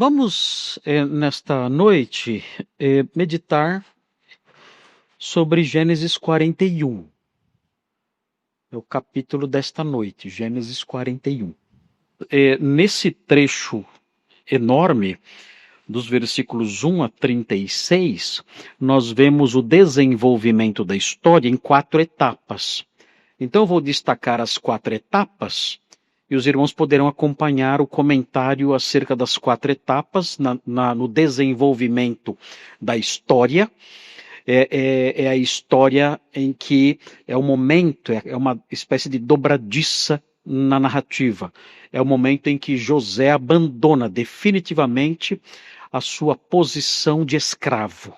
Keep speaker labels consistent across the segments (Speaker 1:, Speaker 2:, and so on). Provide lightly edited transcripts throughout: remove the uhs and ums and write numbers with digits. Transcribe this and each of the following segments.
Speaker 1: Vamos, nesta noite, meditar sobre Gênesis 41. É o capítulo desta noite, Gênesis 41. Nesse trecho enorme, dos versículos 1 a 36, nós vemos o desenvolvimento da história em 4 etapas. Então eu vou destacar as 4 etapas, e os irmãos poderão acompanhar o comentário acerca das 4 etapas no desenvolvimento da história. É a história em que é o momento, é uma espécie de dobradiça na narrativa. É o momento em que José abandona definitivamente a sua posição de escravo.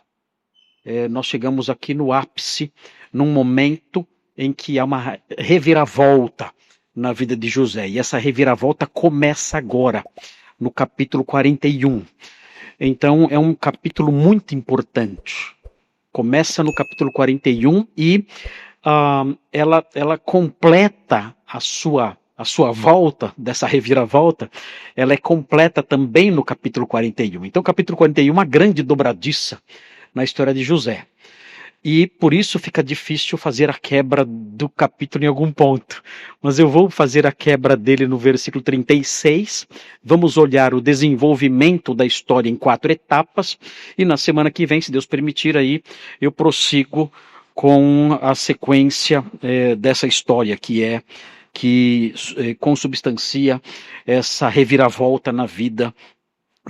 Speaker 1: Nós chegamos aqui no ápice, num momento em que há uma reviravolta na vida de José. E essa reviravolta começa agora, no capítulo 41. Então, é um capítulo muito importante. Começa no capítulo 41 e ela completa a sua volta, dessa reviravolta, ela é completa também no capítulo 41. Então, o capítulo 41 é uma grande dobradiça na história de José. E por isso fica difícil fazer a quebra do capítulo em algum ponto. Mas eu vou fazer a quebra dele no versículo 36. Vamos olhar o desenvolvimento da história em 4 etapas. E na semana que vem, se Deus permitir, aí eu prossigo com a sequência dessa história, que consubstancia essa reviravolta na vida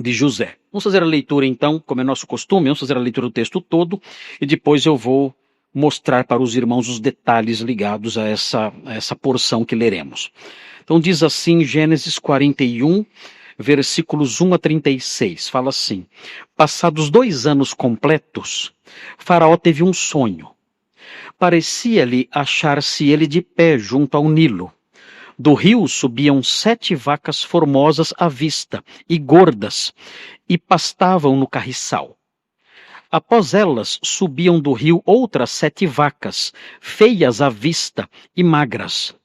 Speaker 1: de José. Vamos fazer a leitura então, como é nosso costume, vamos fazer a leitura do texto todo e depois eu vou mostrar para os irmãos os detalhes ligados a essa porção que leremos. Então diz assim, Gênesis 41, versículos 1 a 36, fala assim: passados 2 anos completos, Faraó teve um sonho. Parecia-lhe achar-se ele de pé junto ao Nilo. Do rio subiam 7 vacas formosas à vista e gordas, e pastavam no carriçal. Após elas subiam do rio outras 7 vacas, feias à vista e magras,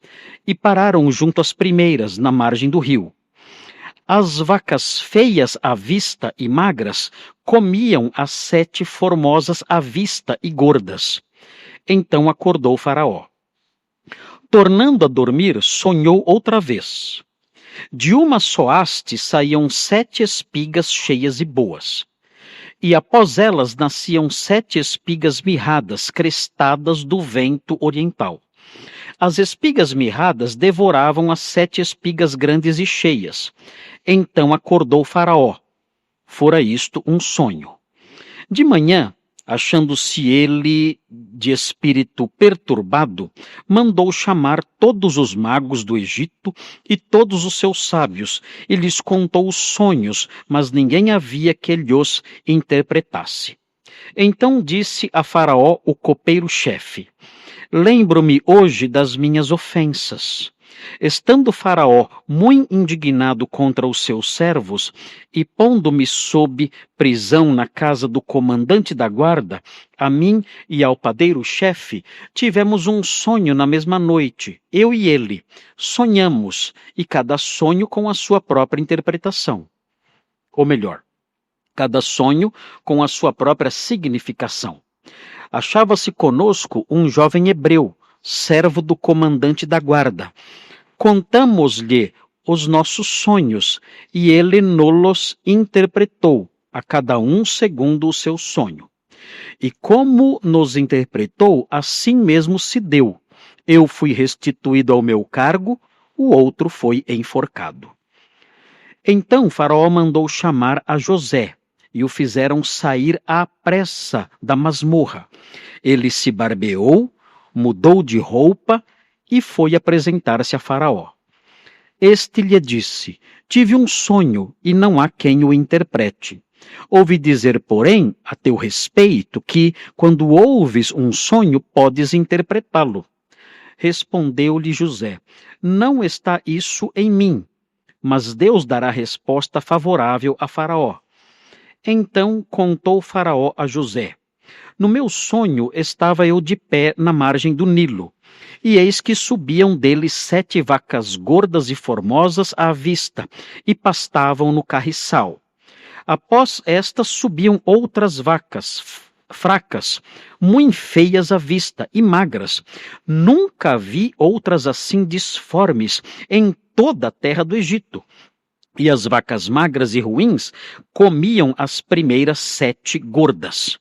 Speaker 1: e pararam junto às primeiras, na margem do rio. As vacas feias à vista e magras comiam as 7 formosas à vista e gordas. Então acordou Faraó. Tornando a dormir, sonhou outra vez. De uma só haste saíam 7 espigas cheias e boas. E após elas nasciam 7 espigas mirradas, crestadas do vento oriental. As espigas mirradas devoravam as 7 espigas grandes e cheias. Então acordou Faraó. Fora isto um sonho. De manhã, achando-se ele de espírito perturbado, mandou chamar todos os magos do Egito e todos os seus sábios, e lhes contou os sonhos, mas ninguém havia que lhos interpretasse. Então disse a Faraó o copeiro-chefe: lembro-me hoje das minhas ofensas. Estando Faraó muito indignado contra os seus servos e pondo-me sob prisão na casa do comandante da guarda, a mim e ao padeiro-chefe, tivemos um sonho na mesma noite, eu e ele. Sonhamos, e cada sonho com a sua própria interpretação. Ou melhor, cada sonho com a sua própria significação. Achava-se conosco um jovem hebreu, servo do comandante da guarda. Contamos-lhe os nossos sonhos, e ele nos interpretou, a cada um segundo o seu sonho. E como nos interpretou, assim mesmo se deu. Eu fui restituído ao meu cargo, o outro foi enforcado. Então Faraó mandou chamar a José, e o fizeram sair à pressa da masmorra. Ele se barbeou, mudou de roupa, e foi apresentar-se a Faraó. Este lhe disse: tive um sonho, e não há quem o interprete. Ouvi dizer, porém, a teu respeito, que, quando ouves um sonho, podes interpretá-lo. Respondeu-lhe José: não está isso em mim, mas Deus dará resposta favorável a Faraó. Então contou Faraó a José: no meu sonho estava eu de pé na margem do Nilo, e eis que subiam dele 7 vacas gordas e formosas à vista, e pastavam no carriçal. Após estas subiam outras vacas, fracas, muito feias à vista e magras. Nunca vi outras assim disformes em toda a terra do Egito. E as vacas magras e ruins comiam as primeiras 7 gordas.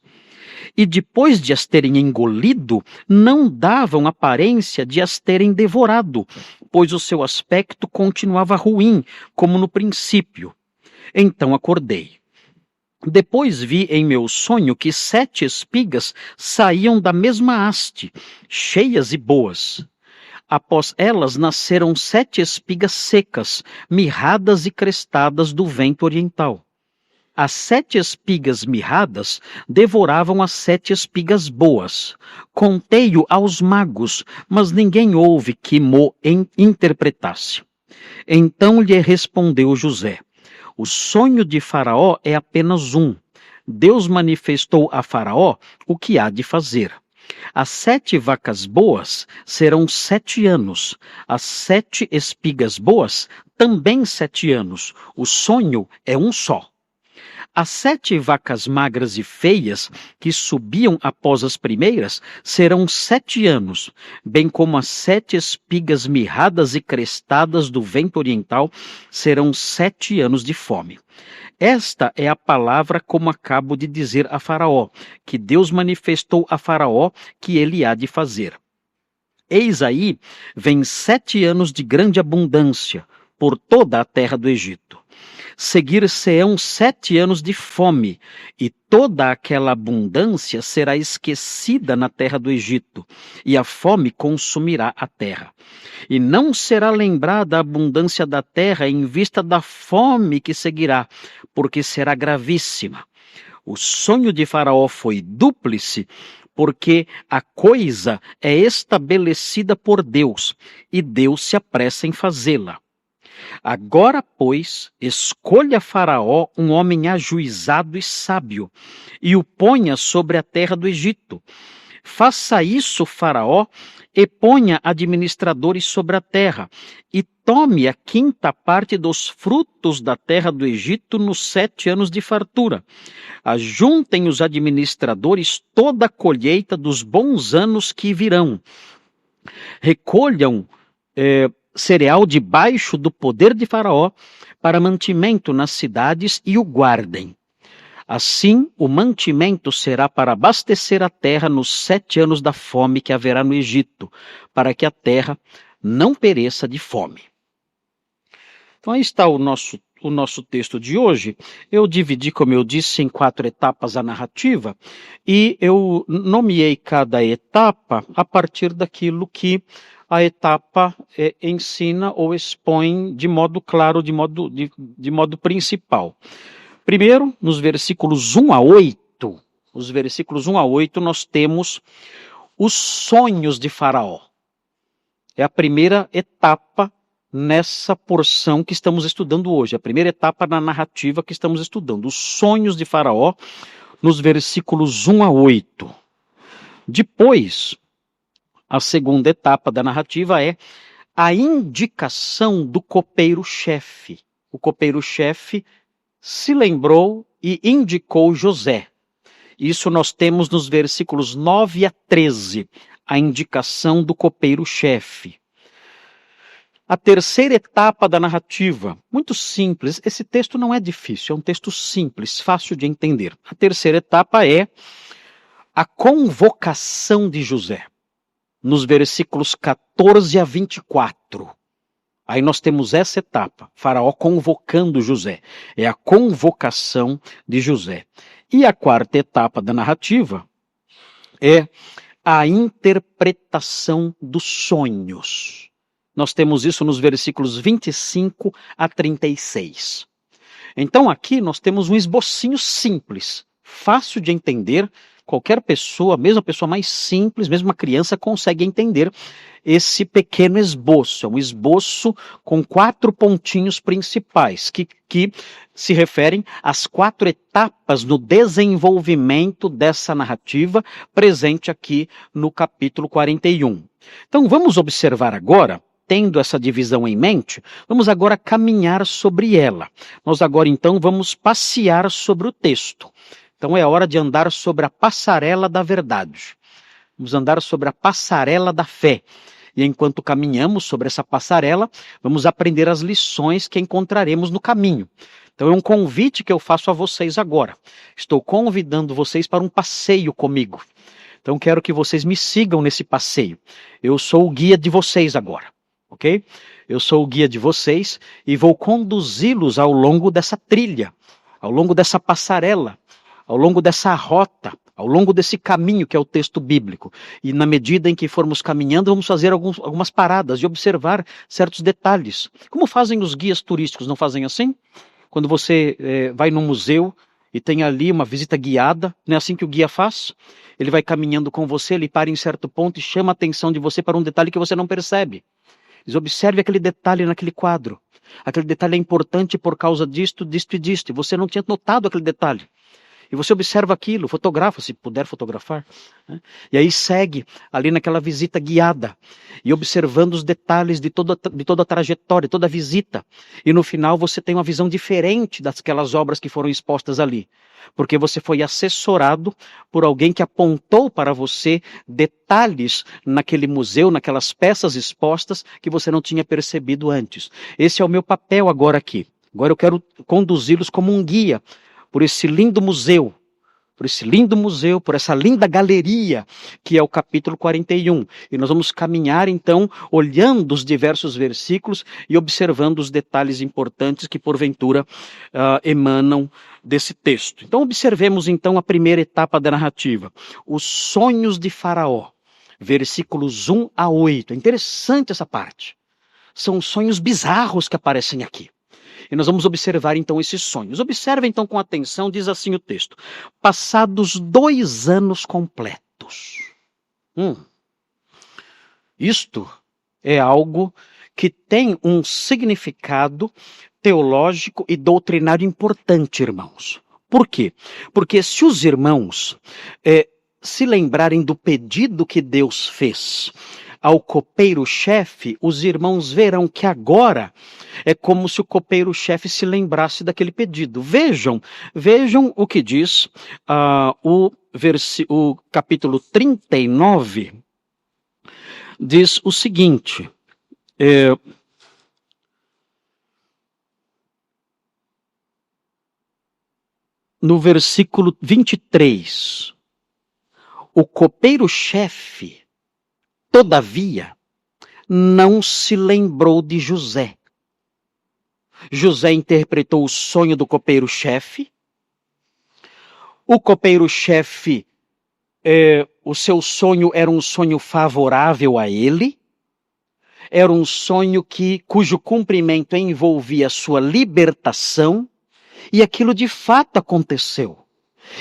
Speaker 1: E depois de as terem engolido, não davam aparência de as terem devorado, pois o seu aspecto continuava ruim, como no princípio. Então acordei. Depois vi em meu sonho que 7 espigas saíam da mesma haste, cheias e boas. Após elas nasceram 7 espigas secas, mirradas e crestadas do vento oriental. As 7 espigas mirradas devoravam as 7 espigas boas. Contei-o aos magos, mas ninguém houve que mo interpretasse. Então lhe respondeu José: o sonho de Faraó é apenas um. Deus manifestou a Faraó o que há de fazer. As 7 vacas boas serão 7 anos. As 7 espigas boas também 7 anos. O sonho é um só. As 7 vacas magras e feias, que subiam após as primeiras, serão 7 anos, bem como as 7 espigas mirradas e crestadas do vento oriental serão 7 anos de fome. Esta é a palavra como acabo de dizer a Faraó, que Deus manifestou a Faraó que ele há de fazer. Eis aí, vem 7 anos de grande abundância por toda a terra do Egito. Seguir-se-ão 7 anos de fome, e toda aquela abundância será esquecida na terra do Egito, e a fome consumirá a terra. E não será lembrada a abundância da terra em vista da fome que seguirá, porque será gravíssima. O sonho de Faraó foi dúplice, porque a coisa é estabelecida por Deus, e Deus se apressa em fazê-la. Agora, pois, escolha Faraó um homem ajuizado e sábio, e o ponha sobre a terra do Egito. Faça isso, Faraó, e ponha administradores sobre a terra, e tome a 5ª parte dos frutos da terra do Egito nos 7 anos de fartura. Ajuntem os administradores toda a colheita dos bons anos que virão. Recolham cereal debaixo do poder de Faraó para mantimento nas cidades e o guardem. Assim, o mantimento será para abastecer a terra nos 7 anos da fome que haverá no Egito, para que a terra não pereça de fome. Então aí está o nosso texto de hoje. Eu dividi, como eu disse, em 4 etapas a narrativa, e eu nomeei cada etapa a partir daquilo que a etapa ensina ou expõe de modo claro, de modo principal. Primeiro, nos versículos 1 a 8, nós temos os sonhos de Faraó. É a primeira etapa nessa porção que estamos estudando hoje, a primeira etapa na narrativa que estamos estudando, os sonhos de Faraó, nos versículos 1 a 8. Depois, a segunda etapa da narrativa é a indicação do copeiro-chefe. O copeiro-chefe se lembrou e indicou José. Isso nós temos nos versículos 9 a 13, a indicação do copeiro-chefe. A terceira etapa da narrativa, muito simples, esse texto não é difícil, é um texto simples, fácil de entender. A terceira etapa é a convocação de José, nos versículos 14 a 24. Aí nós temos essa etapa, Faraó convocando José. É a convocação de José. E a quarta etapa da narrativa é a interpretação dos sonhos. Nós temos isso nos versículos 25 a 36. Então aqui nós temos um esbocinho simples, fácil de entender. Qualquer pessoa, mesmo a pessoa mais simples, mesmo uma criança, consegue entender esse pequeno esboço. É um esboço com 4 pontinhos principais, que se referem às 4 etapas no desenvolvimento dessa narrativa, presente aqui no capítulo 41. Então vamos observar agora tendo essa divisão em mente, vamos agora caminhar sobre ela. Nós agora então vamos passear sobre o texto. Então é hora de andar sobre a passarela da verdade. Vamos andar sobre a passarela da fé. E enquanto caminhamos sobre essa passarela, vamos aprender as lições que encontraremos no caminho. Então é um convite que eu faço a vocês agora. Estou convidando vocês para um passeio comigo. Então quero que vocês me sigam nesse passeio. Eu sou o guia de vocês agora, ok? Eu sou o guia de vocês e vou conduzi-los ao longo dessa trilha, ao longo dessa passarela, ao longo dessa rota, ao longo desse caminho que é o texto bíblico. E na medida em que formos caminhando, vamos fazer algumas paradas e observar certos detalhes. Como fazem os guias turísticos, não fazem assim? Quando você vai num museu e tem ali uma visita guiada, não é assim que o guia faz? Ele vai caminhando com você, ele para em certo ponto e chama a atenção de você para um detalhe que você não percebe. Diz, observe aquele detalhe naquele quadro. Aquele detalhe é importante por causa disto, disto e disto. E você não tinha notado aquele detalhe. E você observa aquilo, fotografa, se puder fotografar. Né? E aí segue ali naquela visita guiada. E observando os detalhes de toda a trajetória, toda a visita. E no final você tem uma visão diferente daquelas obras que foram expostas ali. Porque você foi assessorado por alguém que apontou para você detalhes naquele museu, naquelas peças expostas que você não tinha percebido antes. Esse é o meu papel agora aqui. Agora eu quero conduzi-los como um guia por esse lindo museu, por essa linda galeria que é o capítulo 41. E nós vamos caminhar então, olhando os diversos versículos e observando os detalhes importantes que porventura emanam desse texto. Então observemos então a primeira etapa da narrativa, os sonhos de Faraó, versículos 1 a 8. É interessante essa parte. São sonhos bizarros que aparecem aqui. E nós vamos observar então esses sonhos. Observe então com atenção, diz assim o texto. Passados 2 anos completos. Isto é algo que tem um significado teológico e doutrinário importante, irmãos. Por quê? Porque se os irmãos se lembrarem do pedido que Deus fez ao copeiro-chefe, os irmãos verão que agora é como se o copeiro-chefe se lembrasse daquele pedido. Vejam o que diz o capítulo 39, diz o seguinte, no versículo 23, o copeiro-chefe, todavia, não se lembrou de José. José interpretou o sonho do copeiro-chefe. O copeiro-chefe, o seu sonho era um sonho favorável a ele. Era um sonho cujo cumprimento envolvia sua libertação. E aquilo de fato aconteceu.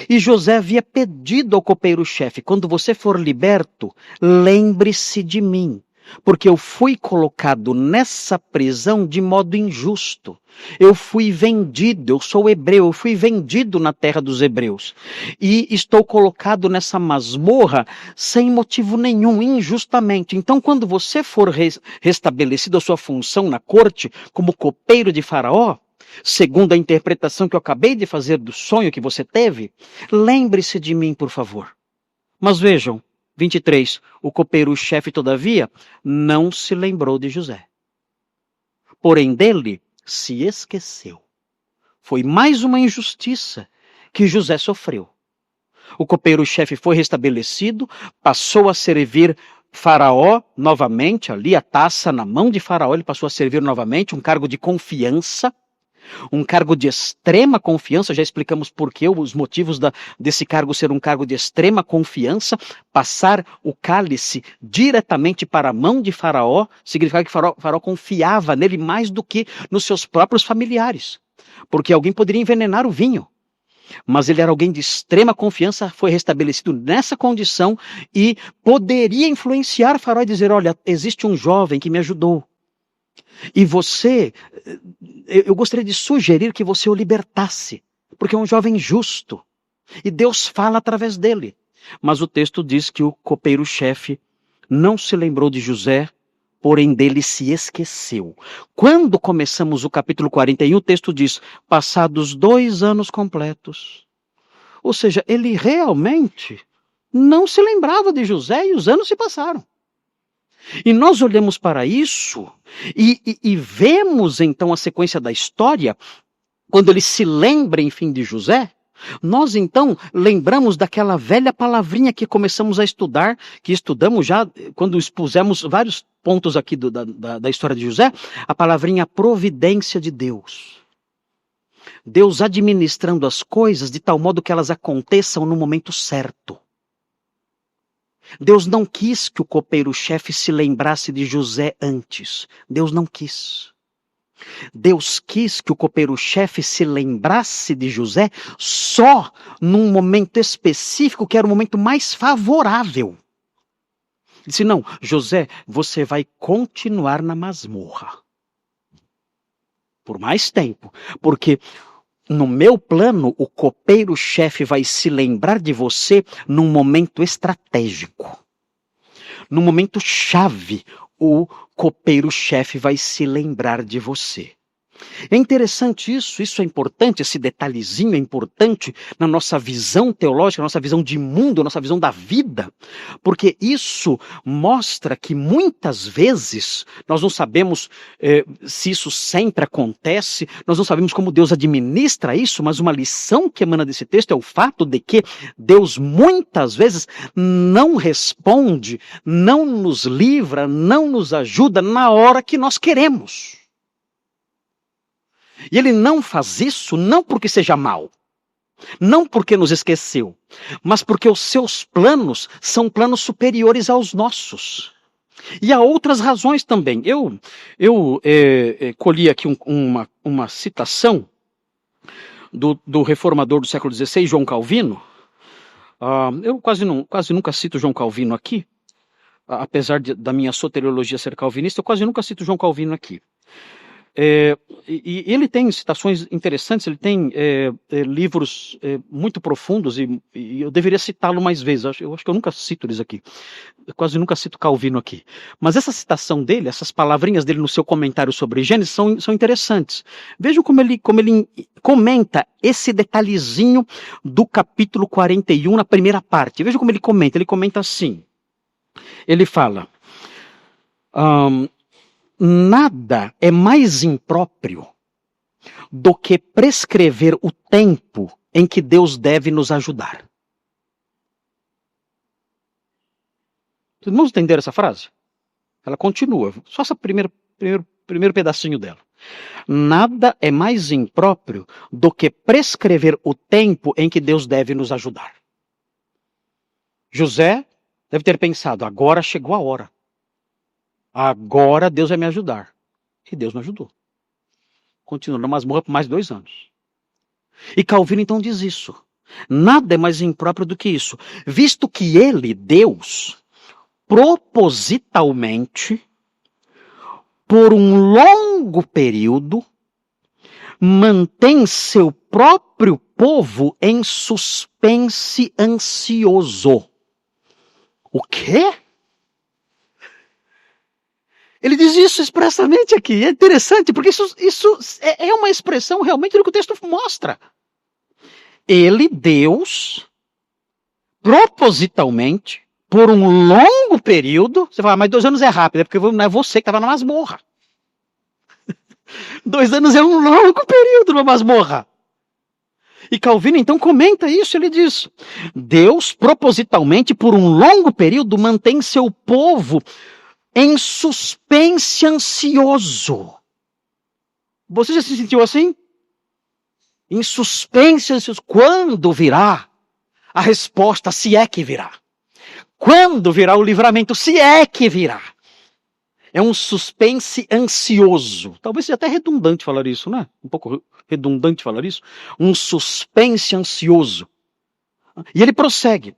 Speaker 1: E José havia pedido ao copeiro-chefe, quando você for liberto, lembre-se de mim, porque eu fui colocado nessa prisão de modo injusto. Eu fui vendido, eu sou hebreu, eu fui vendido na terra dos hebreus. E estou colocado nessa masmorra sem motivo nenhum, injustamente. Então, quando você for restabelecido a sua função na corte, como copeiro de Faraó, segundo a interpretação que eu acabei de fazer do sonho que você teve, lembre-se de mim, por favor. Mas vejam, 23, o copeiro-chefe, todavia, não se lembrou de José. Porém, dele se esqueceu. Foi mais uma injustiça que José sofreu. O copeiro-chefe foi restabelecido, passou a servir Faraó novamente, ali a taça na mão de Faraó, ele passou a servir novamente, um cargo de confiança, um cargo de extrema confiança. Já explicamos por que, os motivos desse cargo ser um cargo de extrema confiança. Passar o cálice diretamente para a mão de Faraó significava que Faraó confiava nele mais do que nos seus próprios familiares, porque alguém poderia envenenar o vinho. Mas ele era alguém de extrema confiança, foi restabelecido nessa condição e poderia influenciar Faraó e dizer, olha, existe um jovem que me ajudou. E eu gostaria de sugerir que você o libertasse, porque é um jovem justo, e Deus fala através dele. Mas o texto diz que o copeiro-chefe não se lembrou de José, porém dele se esqueceu. Quando começamos o capítulo 41, o texto diz, passados 2 anos completos. Ou seja, ele realmente não se lembrava de José e os anos se passaram. E nós olhamos para isso e vemos então a sequência da história, quando ele se lembra, enfim, de José, nós então lembramos daquela velha palavrinha que começamos a estudar, que estudamos já quando expusemos vários pontos aqui da história de José, a palavrinha providência de Deus. Deus administrando as coisas de tal modo que elas aconteçam no momento certo. Deus não quis que o copeiro-chefe se lembrasse de José antes. Deus não quis. Deus quis que o copeiro-chefe se lembrasse de José só num momento específico, que era o momento mais favorável. Disse, não, José, você vai continuar na masmorra. Por mais tempo. Porque no meu plano, o copeiro-chefe vai se lembrar de você num momento estratégico. No momento chave, o copeiro-chefe vai se lembrar de você. É interessante isso é importante, esse detalhezinho é importante na nossa visão teológica, na nossa visão de mundo, na nossa visão da vida, porque isso mostra que muitas vezes nós não sabemos se isso sempre acontece, nós não sabemos como Deus administra isso, mas uma lição que emana desse texto é o fato de que Deus muitas vezes não responde, não nos livra, não nos ajuda na hora que nós queremos. E ele não faz isso não porque seja mau, não porque nos esqueceu, mas porque os seus planos são planos superiores aos nossos. E há outras razões também. Eu colhi aqui uma citação do reformador do século XVI, João Calvino. Eu quase nunca cito João Calvino aqui, apesar da minha soteriologia ser calvinista, eu quase nunca cito João Calvino aqui. E ele tem citações interessantes, ele tem livros muito profundos e eu deveria citá-lo mais vezes, eu acho que eu nunca cito eles aqui, eu quase nunca cito Calvino aqui, mas essa citação dele, essas palavrinhas dele no seu comentário sobre Gênesis são interessantes. Vejam como ele comenta esse detalhezinho do capítulo 41 na primeira parte, vejam como ele comenta assim, ele fala... nada é mais impróprio do que prescrever o tempo em que Deus deve nos ajudar. Vamos entender essa frase? Ela continua, só esse primeiro pedacinho dela. Nada é mais impróprio do que prescrever o tempo em que Deus deve nos ajudar. José deve ter pensado, agora chegou a hora. Agora Deus vai me ajudar. E Deus não ajudou. Continuou na masmorra por mais 2 anos. E Calvino então diz isso. Nada é mais impróprio do que isso. Visto que ele, Deus, propositalmente, por um longo período, mantém seu próprio povo em suspense ansioso. O quê? Ele diz isso expressamente aqui. É interessante, porque isso é uma expressão realmente do que o texto mostra. Ele, Deus, propositalmente, por um longo período, você fala, mas 2 anos é rápido, é porque não é você que estava na masmorra. 2 anos é um longo período numa masmorra. E Calvino então comenta isso, ele diz, Deus, propositalmente, por um longo período, mantém seu povo em suspense ansioso. Você já se sentiu assim? Em suspense ansioso. Quando virá a resposta, se é que virá? Quando virá o livramento, se é que virá? É um suspense ansioso. Talvez seja até redundante falar isso, né? Um pouco redundante falar isso. Um suspense ansioso. E ele prossegue.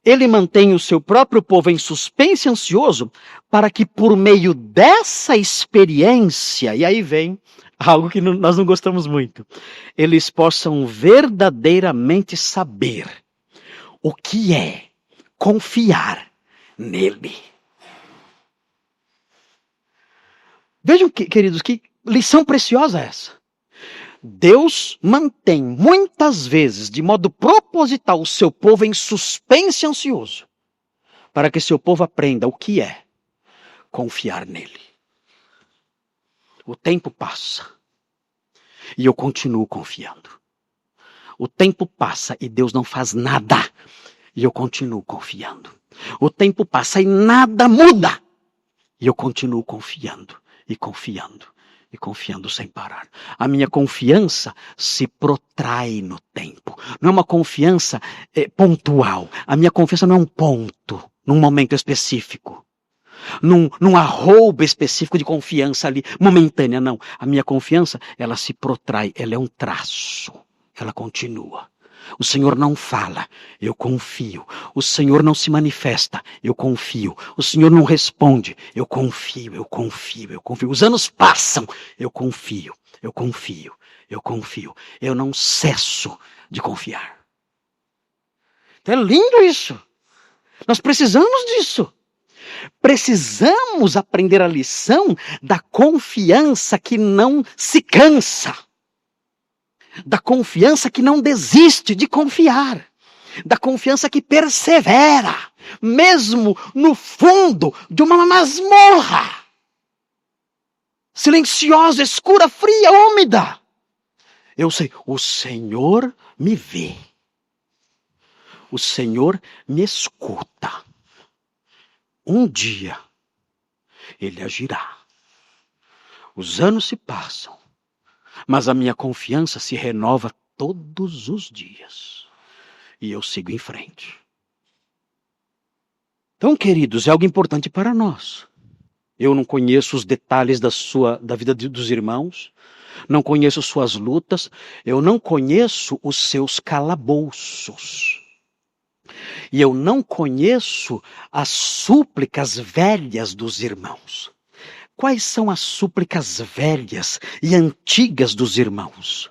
Speaker 1: Ele mantém o seu próprio povo em suspense ansioso para que por meio dessa experiência, e aí vem algo que nós não gostamos muito, eles possam verdadeiramente saber o que é confiar nele. Vejam, queridos, que lição preciosa é essa. Deus mantém muitas vezes, de modo proposital, o seu povo em suspense ansioso, para que seu povo aprenda o que é confiar nele. O tempo passa e eu continuo confiando. O tempo passa e Deus não faz nada e eu continuo confiando. O tempo passa e nada muda e eu continuo confiando e confiando e confiando sem parar. A minha confiança se protrai no tempo. Não é uma confiança pontual. A minha confiança não é um ponto, num momento específico. Num arrobo específico de confiança ali, momentânea, não. A minha confiança, ela se protrai, ela é um traço. Ela continua. O Senhor não fala, eu confio. O Senhor não se manifesta, eu confio. O Senhor não responde, eu confio, eu confio, eu confio. Os anos passam, eu confio, eu confio, eu confio. Eu não cesso de confiar. É lindo isso. Nós precisamos disso. Precisamos aprender a lição da confiança que não se cansa. Da confiança que não desiste de confiar. Da confiança que persevera, mesmo no fundo de uma masmorra. Silenciosa, escura, fria, úmida. Eu sei, o Senhor me vê. O Senhor me escuta. Um dia, Ele agirá. Os anos se passam, mas a minha confiança se renova todos os dias. E eu sigo em frente. Então, queridos, é algo importante para nós. Eu não conheço os detalhes da vida dos irmãos, não conheço suas lutas, eu não conheço os seus calabouços. E eu não conheço as súplicas velhas dos irmãos. Quais são as súplicas velhas e antigas dos irmãos?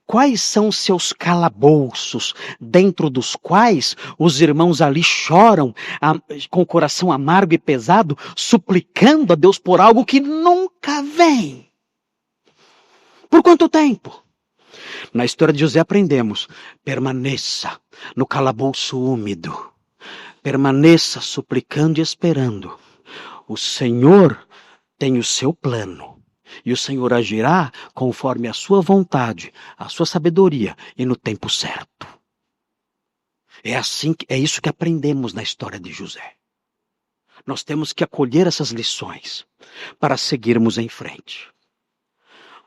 Speaker 1: Quais são os seus calabouços, dentro dos quais os irmãos ali choram com o coração amargo e pesado, suplicando a Deus por algo que nunca vem? Por quanto tempo? Na história de José aprendemos, permaneça no calabouço úmido, permaneça suplicando e esperando. O Senhor tem o seu plano. E o Senhor agirá conforme a sua vontade, a sua sabedoria e no tempo certo. É isso que aprendemos na história de José. Nós temos que acolher essas lições para seguirmos em frente.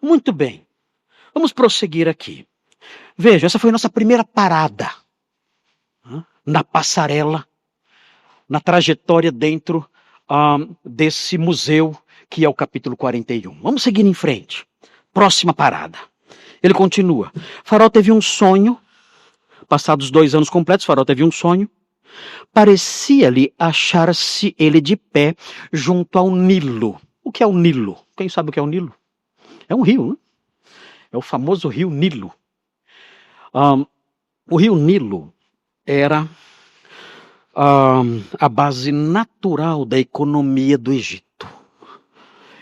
Speaker 1: Muito bem, vamos prosseguir aqui. Veja, essa foi a nossa primeira parada na passarela, na trajetória dentro desse museu que é o capítulo 41. Vamos seguir em frente. Próxima parada. Ele continua. Faraó teve um sonho. Passados 2 anos completos, Faraó teve um sonho. Parecia-lhe achar-se ele de pé junto ao Nilo. O que é o Nilo? Quem sabe o que é o Nilo? É um rio, né? É o famoso rio Nilo. O rio Nilo era a base natural da economia do Egito.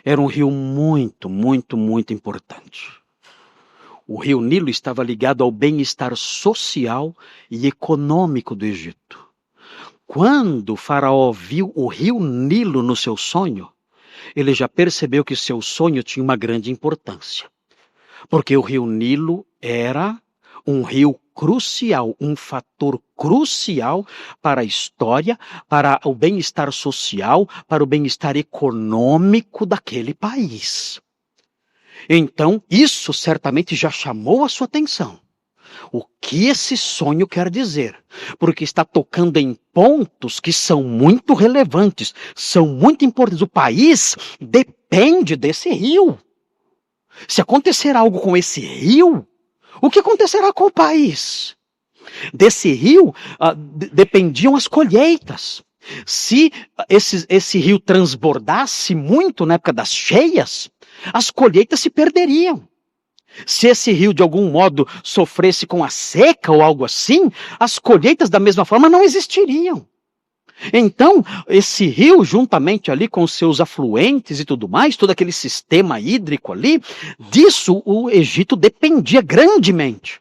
Speaker 1: Era um rio muito, muito, muito importante. O rio Nilo estava ligado ao bem-estar social e econômico do Egito. Quando o faraó viu o rio Nilo no seu sonho, ele já percebeu que seu sonho tinha uma grande importância. Porque o rio Nilo era um rio crucial, um fator crucial para a história, para o bem-estar social, para o bem-estar econômico daquele país. Então, isso certamente já chamou a sua atenção. O que esse sonho quer dizer? Porque está tocando em pontos que são muito relevantes, são muito importantes. O país depende desse rio. Se acontecer algo com esse rio, o que acontecerá com o país? Desse rio dependiam as colheitas. Se esse rio transbordasse muito na época das cheias, as colheitas se perderiam. Se esse rio de algum modo sofresse com a seca ou algo assim, as colheitas da mesma forma não existiriam. Então, esse rio, juntamente ali com seus afluentes e tudo mais, todo aquele sistema hídrico ali, disso o Egito dependia grandemente.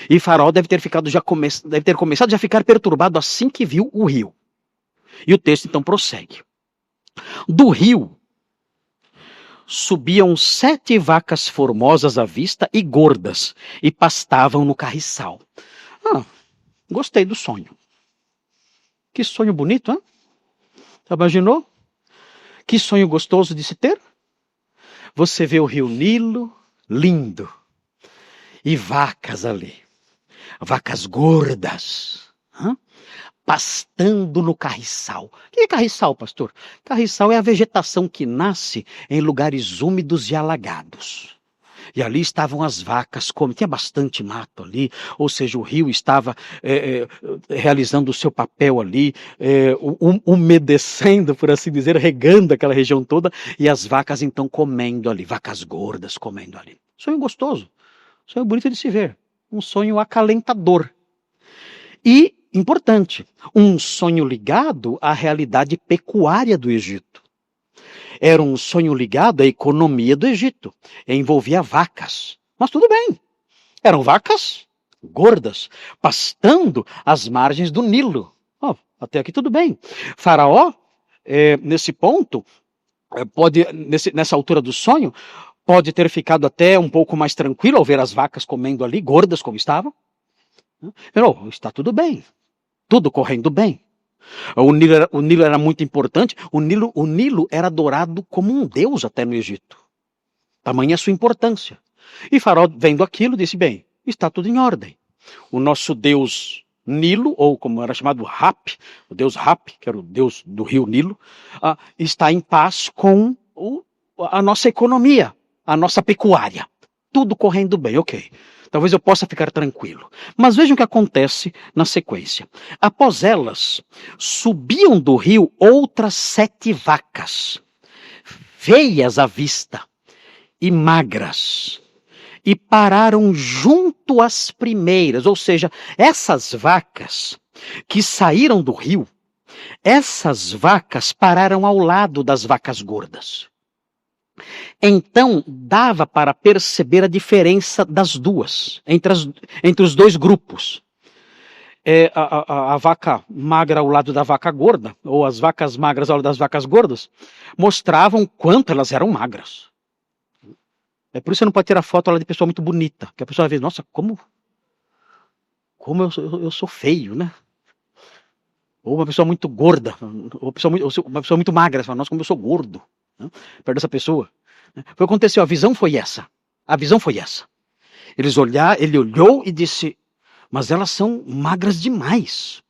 Speaker 1: E Faraó deve ter começado a ficar perturbado assim que viu o rio. E o texto então prossegue. Do rio subiam 7 vacas formosas à vista e gordas, e pastavam no carriçal. Gostei do sonho. Que sonho bonito, hein? Imaginou? Que sonho gostoso de se ter? Você vê o rio Nilo, lindo, e vacas ali, vacas gordas, pastando no carriçal. O que é carriçal, pastor? Carriçal é a vegetação que nasce em lugares úmidos e alagados. E ali estavam as vacas, tinha bastante mato ali, ou seja, o rio estava realizando o seu papel ali, umedecendo, por assim dizer, regando aquela região toda, e as vacas então comendo ali, vacas gordas comendo ali. Sonho gostoso, sonho bonito de se ver, um sonho acalentador. E, importante, um sonho ligado à realidade pecuária do Egito. Era um sonho ligado à economia do Egito. Envolvia vacas. Mas tudo bem. Eram vacas gordas, pastando às margens do Nilo. Até aqui tudo bem. Faraó, nesse ponto, nessa altura do sonho, pode ter ficado até um pouco mais tranquilo ao ver as vacas comendo ali, gordas como estavam. Não, está tudo bem. Tudo correndo bem. O Nilo era muito importante. O Nilo era adorado como um deus até no Egito. Tamanha a sua importância. E Faraó, vendo aquilo, disse, bem, está tudo em ordem. O nosso deus Nilo, ou como era chamado Rap, o deus Rap, que era o deus do rio Nilo, está em paz com a nossa economia, a nossa pecuária. Tudo correndo bem, ok. Talvez eu possa ficar tranquilo. Mas vejam o que acontece na sequência. Após elas, subiam do rio outras 7 vacas, feias à vista e magras, e pararam junto às primeiras. Ou seja, essas vacas que saíram do rio, essas vacas pararam ao lado das vacas gordas. Então, dava para perceber a diferença das duas, entre os dois grupos. A vaca magra ao lado da vaca gorda, ou as vacas magras ao lado das vacas gordas, mostravam quanto elas eram magras. É por isso que você não pode tirar foto lá de pessoa muito bonita, que a pessoa vai ver, nossa, como eu sou feio, né? Ou uma pessoa muito gorda, ou uma pessoa muito magra, você fala, nossa, como eu sou gordo, né? Perto dessa pessoa. Foi o que aconteceu, a visão foi essa. Ele olhou e disse, mas elas são magras demais.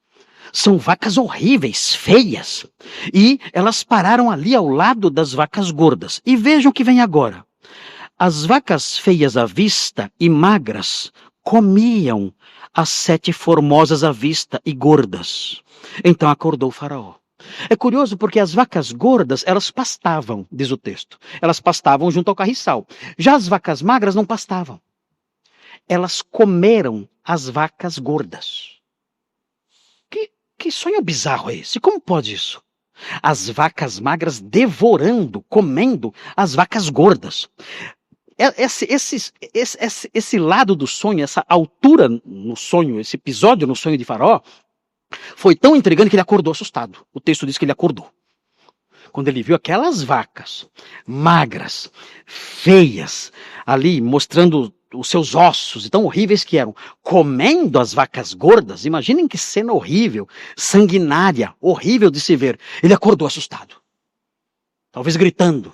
Speaker 1: São vacas horríveis, feias. E elas pararam ali ao lado das vacas gordas. E vejam o que vem agora. As vacas feias à vista e magras comiam as 7 formosas à vista e gordas. Então acordou o faraó. É curioso porque as vacas gordas, elas pastavam, diz o texto. Elas pastavam junto ao carriçal. Já as vacas magras não pastavam. Elas comeram as vacas gordas. Que sonho bizarro é esse? Como pode isso? As vacas magras devorando, comendo as vacas gordas. Esse lado do sonho, essa altura no sonho, esse episódio no sonho de Faraó, foi tão intrigante que ele acordou assustado. O texto diz que ele acordou. Quando ele viu aquelas vacas magras, feias, ali mostrando os seus ossos, tão horríveis que eram, comendo as vacas gordas, imaginem que cena horrível, sanguinária, horrível de se ver. Ele acordou assustado. Talvez gritando.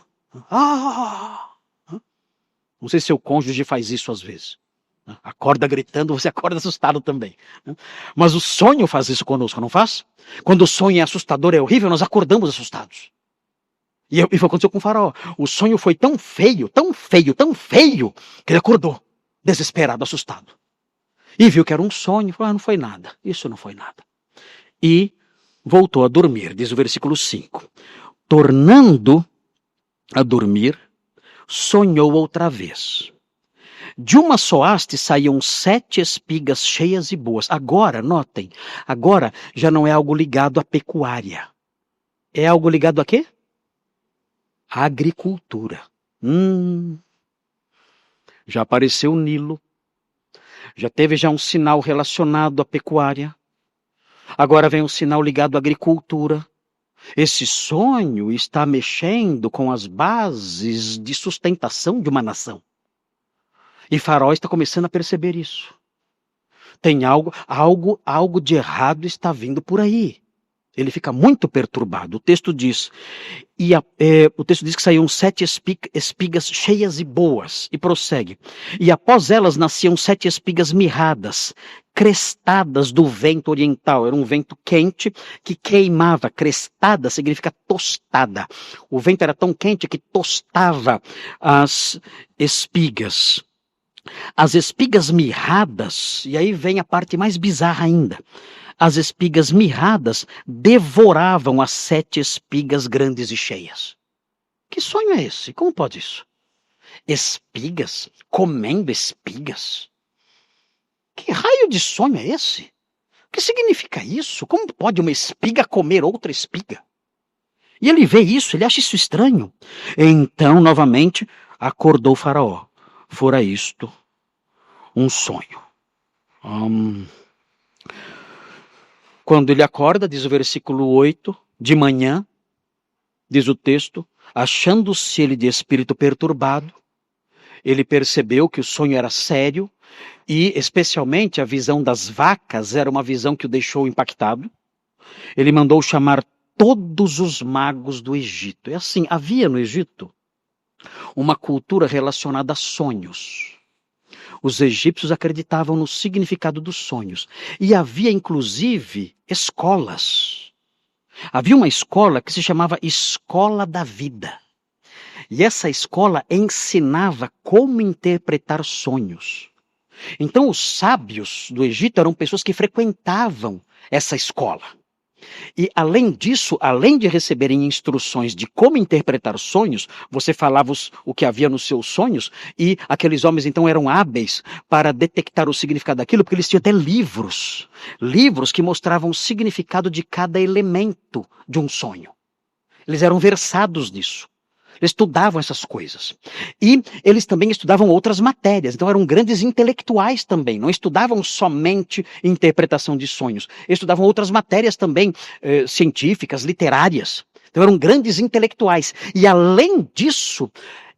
Speaker 1: Não sei se seu cônjuge faz isso às vezes. Acorda gritando, você acorda assustado também. Mas o sonho faz isso conosco, não faz? Quando o sonho é assustador, é horrível, nós acordamos assustados. E foi o que aconteceu com o faraó. O sonho foi tão feio, tão feio, tão feio, que ele acordou, desesperado, assustado. E viu que era um sonho, falou, não foi nada, isso não foi nada. E voltou a dormir, diz o versículo 5. Tornando a dormir, sonhou outra vez. De uma só haste saíam 7 espigas cheias e boas. Agora, notem, agora já não é algo ligado à pecuária. É algo ligado a quê? À agricultura. Já apareceu o Nilo. Já teve um sinal relacionado à pecuária. Agora vem um sinal ligado à agricultura. Esse sonho está mexendo com as bases de sustentação de uma nação. E Faraó está começando a perceber isso. Tem algo de errado está vindo por aí. Ele fica muito perturbado. O texto diz que saíam 7 espigas cheias e boas. E prossegue. E após elas nasciam 7 espigas mirradas, crestadas do vento oriental. Era um vento quente que queimava. Crestada significa tostada. O vento era tão quente que tostava as espigas. As espigas mirradas, e aí vem a parte mais bizarra ainda. As espigas mirradas devoravam as 7 espigas grandes e cheias. Que sonho é esse? Como pode isso? Espigas? Comendo espigas? Que raio de sonho é esse? O que significa isso? Como pode uma espiga comer outra espiga? E ele vê isso, ele acha isso estranho. Então, novamente, acordou o Faraó. Fora isto um sonho. Quando ele acorda, diz o versículo 8, de manhã, diz o texto, achando-se ele de espírito perturbado, ele percebeu que o sonho era sério e, especialmente, a visão das vacas era uma visão que o deixou impactado. Ele mandou chamar todos os magos do Egito. É assim, havia no Egito uma cultura relacionada a sonhos. Os egípcios acreditavam no significado dos sonhos. E havia, inclusive, escolas. Havia uma escola que se chamava Escola da Vida. E essa escola ensinava como interpretar sonhos. Então, os sábios do Egito eram pessoas que frequentavam essa escola. E, além disso, além de receberem instruções de como interpretar sonhos, você falava o que havia nos seus sonhos, e aqueles homens, então, eram hábeis para detectar o significado daquilo, porque eles tinham até livros que mostravam o significado de cada elemento de um sonho. Eles eram versados nisso. Eles estudavam essas coisas. E eles também estudavam outras matérias. Então eram grandes intelectuais também. Não estudavam somente interpretação de sonhos. Estudavam outras matérias também, científicas, literárias. Então eram grandes intelectuais. E além disso,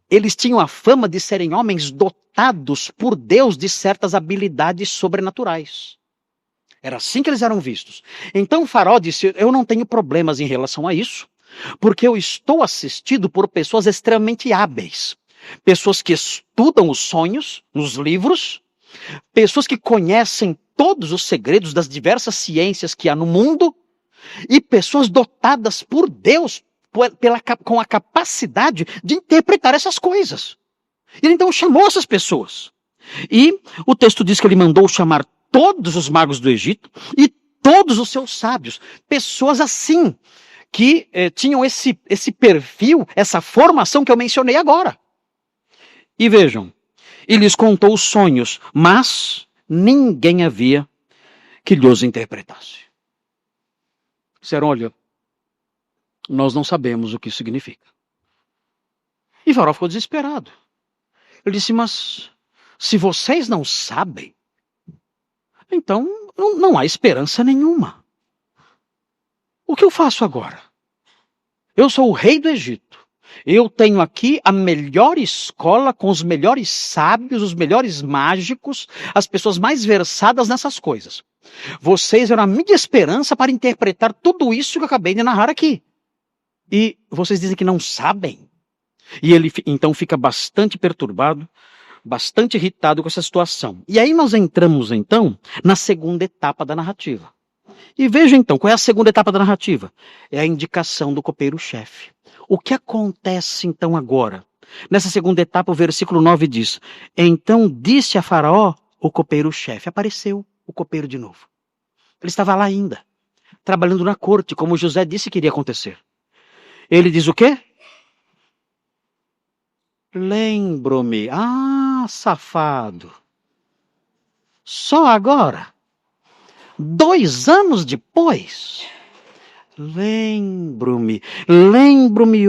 Speaker 1: eles tinham a fama de serem homens dotados por Deus de certas habilidades sobrenaturais. Era assim que eles eram vistos. Então o Faraó disse, eu não tenho problemas em relação a isso. Porque eu estou assistido por pessoas extremamente hábeis. Pessoas que estudam os sonhos nos livros. Pessoas que conhecem todos os segredos das diversas ciências que há no mundo. E pessoas dotadas por Deus com a capacidade de interpretar essas coisas. Ele então chamou essas pessoas. E o texto diz que ele mandou chamar todos os magos do Egito e todos os seus sábios. Pessoas assim, que tinham esse perfil, essa formação que eu mencionei agora. E vejam, ele lhes contou os sonhos, mas ninguém havia que lhes interpretasse. Disseram, olha, nós não sabemos o que isso significa. E Faraó ficou desesperado. Ele disse, mas se vocês não sabem, então não há esperança nenhuma. O que eu faço agora? Eu sou o rei do Egito. Eu tenho aqui a melhor escola com os melhores sábios, os melhores mágicos, as pessoas mais versadas nessas coisas. Vocês eram a minha esperança para interpretar tudo isso que eu acabei de narrar aqui. E vocês dizem que não sabem? E ele então fica bastante perturbado, bastante irritado com essa situação. E aí nós entramos então na segunda etapa da narrativa. E veja então, qual é a segunda etapa da narrativa? É a indicação do copeiro-chefe. O que acontece então agora? Nessa segunda etapa, o versículo 9 diz, então disse a Faraó o copeiro-chefe. Apareceu o copeiro de novo. Ele estava lá ainda, trabalhando na corte, como José disse que iria acontecer. Ele diz o quê? Lembro-me. Ah, safado. Só agora? 2 anos depois? Lembro-me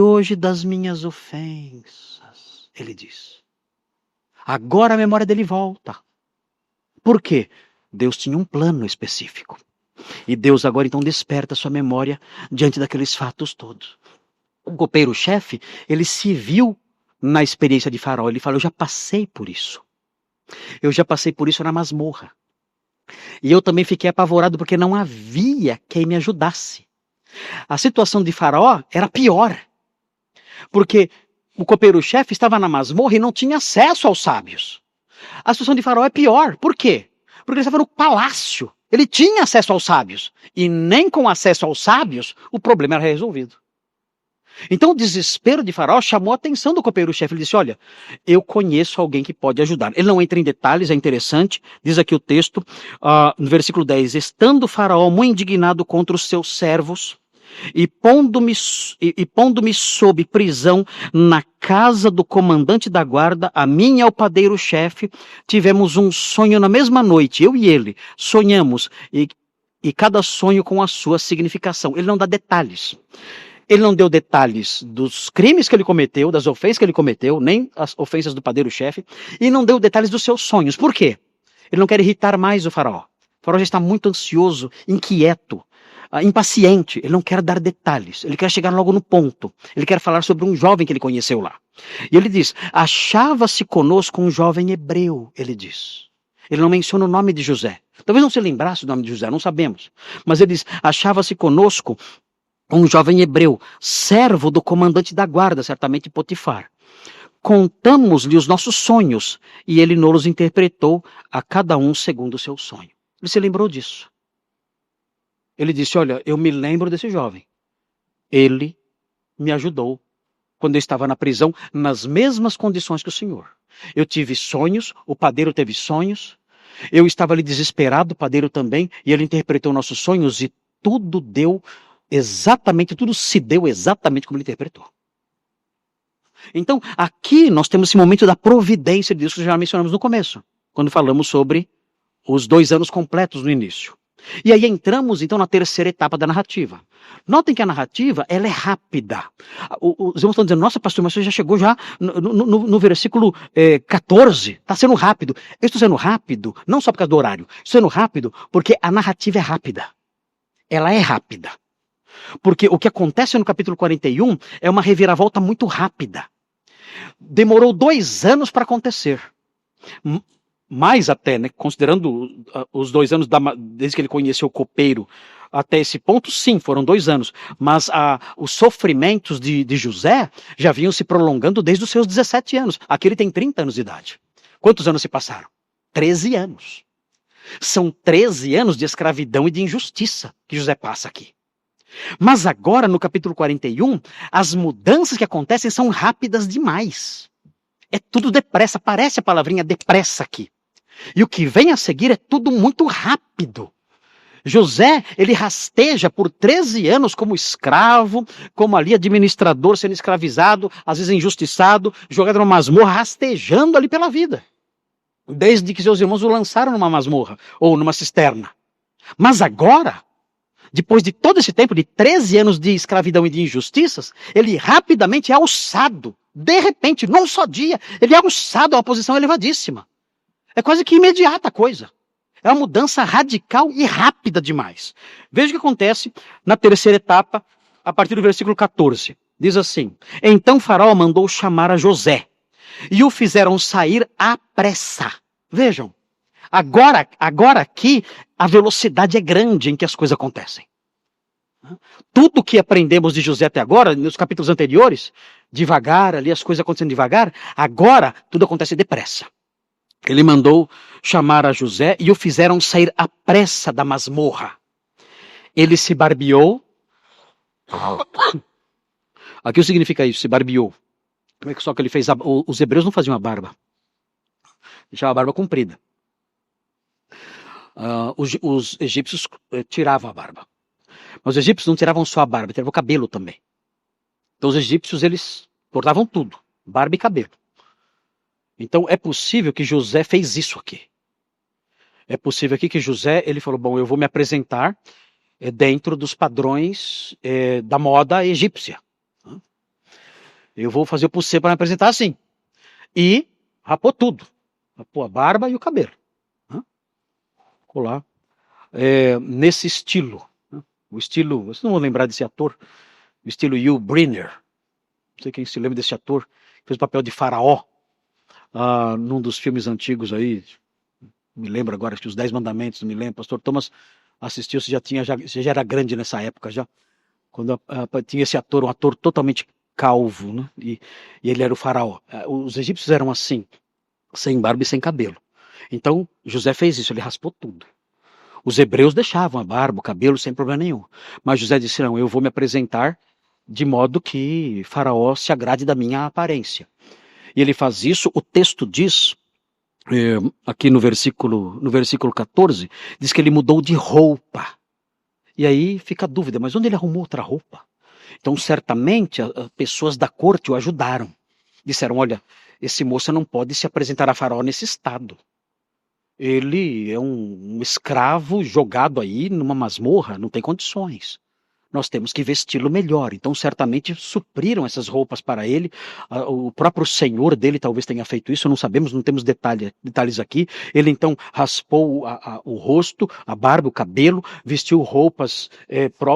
Speaker 1: hoje das minhas ofensas, ele diz. Agora a memória dele volta. Por quê? Deus tinha um plano específico. E Deus agora então desperta sua memória diante daqueles fatos todos. O copeiro-chefe, ele se viu na experiência de Faraó. Ele falou, eu já passei por isso. Eu já passei por isso na masmorra. E eu também fiquei apavorado porque não havia quem me ajudasse. A situação de Faraó era pior. Porque o copeiro-chefe estava na masmorra e não tinha acesso aos sábios. A situação de Faraó é pior. Por quê? Porque ele estava no palácio. Ele tinha acesso aos sábios. E nem com acesso aos sábios, o problema era resolvido. Então o desespero de Faraó chamou a atenção do copeiro-chefe. Ele disse, olha, eu conheço alguém que pode ajudar. Ele não entra em detalhes, é interessante. Diz aqui o texto, no versículo 10. Estando Faraó muito indignado contra os seus servos, e pondo-me sob prisão na casa do comandante da guarda, a mim e ao padeiro-chefe, tivemos um sonho na mesma noite, eu e ele, sonhamos, e cada sonho com a sua significação. Ele não dá detalhes. Ele não deu detalhes dos crimes que ele cometeu, das ofensas que ele cometeu, nem as ofensas do padeiro-chefe, e não deu detalhes dos seus sonhos. Por quê? Ele não quer irritar mais o faraó. O faraó já está muito ansioso, inquieto, impaciente. Ele não quer dar detalhes, ele quer chegar logo no ponto. Ele quer falar sobre um jovem que ele conheceu lá. E ele diz, achava-se conosco um jovem hebreu, ele diz. Ele não menciona o nome de José. Talvez não se lembrasse do nome de José, não sabemos. Mas ele diz, achava-se conosco um jovem hebreu, servo do comandante da guarda, certamente Potifar. Contamos-lhe os nossos sonhos, e ele nos interpretou a cada um segundo o seu sonho. Ele se lembrou disso. Ele disse, olha, eu me lembro desse jovem. Ele me ajudou quando eu estava na prisão, nas mesmas condições que o senhor. Eu tive sonhos, o padeiro teve sonhos, eu estava ali desesperado, o padeiro também, e ele interpretou nossos sonhos, e tudo se deu exatamente como ele interpretou. Então, aqui nós temos esse momento da providência de Deus que já mencionamos no começo, quando falamos sobre os 2 anos completos no início. E aí entramos então na terceira etapa da narrativa. Notem que a narrativa, ela é rápida. Os irmãos estão dizendo, nossa pastor, mas você já chegou já no versículo 14, está sendo rápido. Eu estou sendo rápido, não só por causa do horário, estou sendo rápido porque a narrativa é rápida. Ela é rápida. Porque o que acontece no capítulo 41 é uma reviravolta muito rápida. Demorou 2 anos para acontecer. Mais até, né? Considerando os 2 anos desde que ele conheceu o copeiro até esse ponto, sim, foram 2 anos. Mas os sofrimentos de José já vinham se prolongando desde os seus 17 anos. Aqui ele tem 30 anos de idade. Quantos anos se passaram? 13 anos. São 13 anos de escravidão e de injustiça que José passa aqui. Mas agora, no capítulo 41, as mudanças que acontecem são rápidas demais. É tudo depressa, aparece a palavrinha depressa aqui. E o que vem a seguir é tudo muito rápido. José, ele rasteja por 13 anos como escravo, como ali administrador sendo escravizado, às vezes injustiçado, jogado numa masmorra, rastejando ali pela vida. Desde que seus irmãos o lançaram numa masmorra ou numa cisterna. Mas agora, depois de todo esse tempo, de 13 anos de escravidão e de injustiças, ele rapidamente é alçado. De repente, num só dia, ele é alçado a uma posição elevadíssima. É quase que imediata a coisa. É uma mudança radical e rápida demais. Veja o que acontece na terceira etapa, a partir do versículo 14. Diz assim, então Faraó mandou chamar a José, e o fizeram sair à pressa. Vejam, agora aqui, a velocidade é grande em que as coisas acontecem. Tudo que aprendemos de José até agora, nos capítulos anteriores, devagar, ali as coisas acontecendo devagar, agora tudo acontece depressa. Ele mandou chamar a José e o fizeram sair à pressa da masmorra. Ele se barbeou. Aqui o que significa isso, se barbeou. Como é que só que ele fez? Os hebreus não faziam a barba. Deixavam a barba comprida. Os egípcios tiravam a barba. Mas os egípcios não tiravam só a barba, tiravam o cabelo também. Então os egípcios, eles cortavam tudo, barba e cabelo. Então é possível que José fez isso aqui. É possível aqui que José, ele falou, bom, eu vou me apresentar dentro dos padrões da moda egípcia. Eu vou fazer o possível para me apresentar assim. E rapou tudo. Rapou a barba e o cabelo. Ficou lá. Nesse estilo. O estilo, vocês não vão lembrar desse ator, o estilo Yul Brynner. Não sei quem se lembra desse ator, que fez o papel de faraó num dos filmes antigos aí. Me lembro agora, acho que os 10 Mandamentos, não me lembro. Pastor Thomas assistiu, você já era grande nessa época já. Quando tinha esse ator, um ator totalmente calvo, né? E ele era o faraó. Os egípcios eram assim, sem barba e sem cabelo. Então, José fez isso, ele raspou tudo. Os hebreus deixavam a barba, o cabelo, sem problema nenhum. Mas José disse, não, eu vou me apresentar de modo que Faraó se agrade da minha aparência. E ele faz isso, o texto diz, aqui no versículo 14, diz que ele mudou de roupa. E aí fica a dúvida, mas onde ele arrumou outra roupa? Então, certamente, as pessoas da corte o ajudaram. Disseram, olha, esse moço não pode se apresentar a Faraó nesse estado. Ele é um escravo jogado aí numa masmorra, não tem condições. Nós temos que vesti-lo melhor. Então, certamente, supriram essas roupas para ele. O próprio senhor dele talvez tenha feito isso, não sabemos, não temos detalhes aqui. Ele, então, raspou o rosto, a barba, o cabelo, vestiu roupas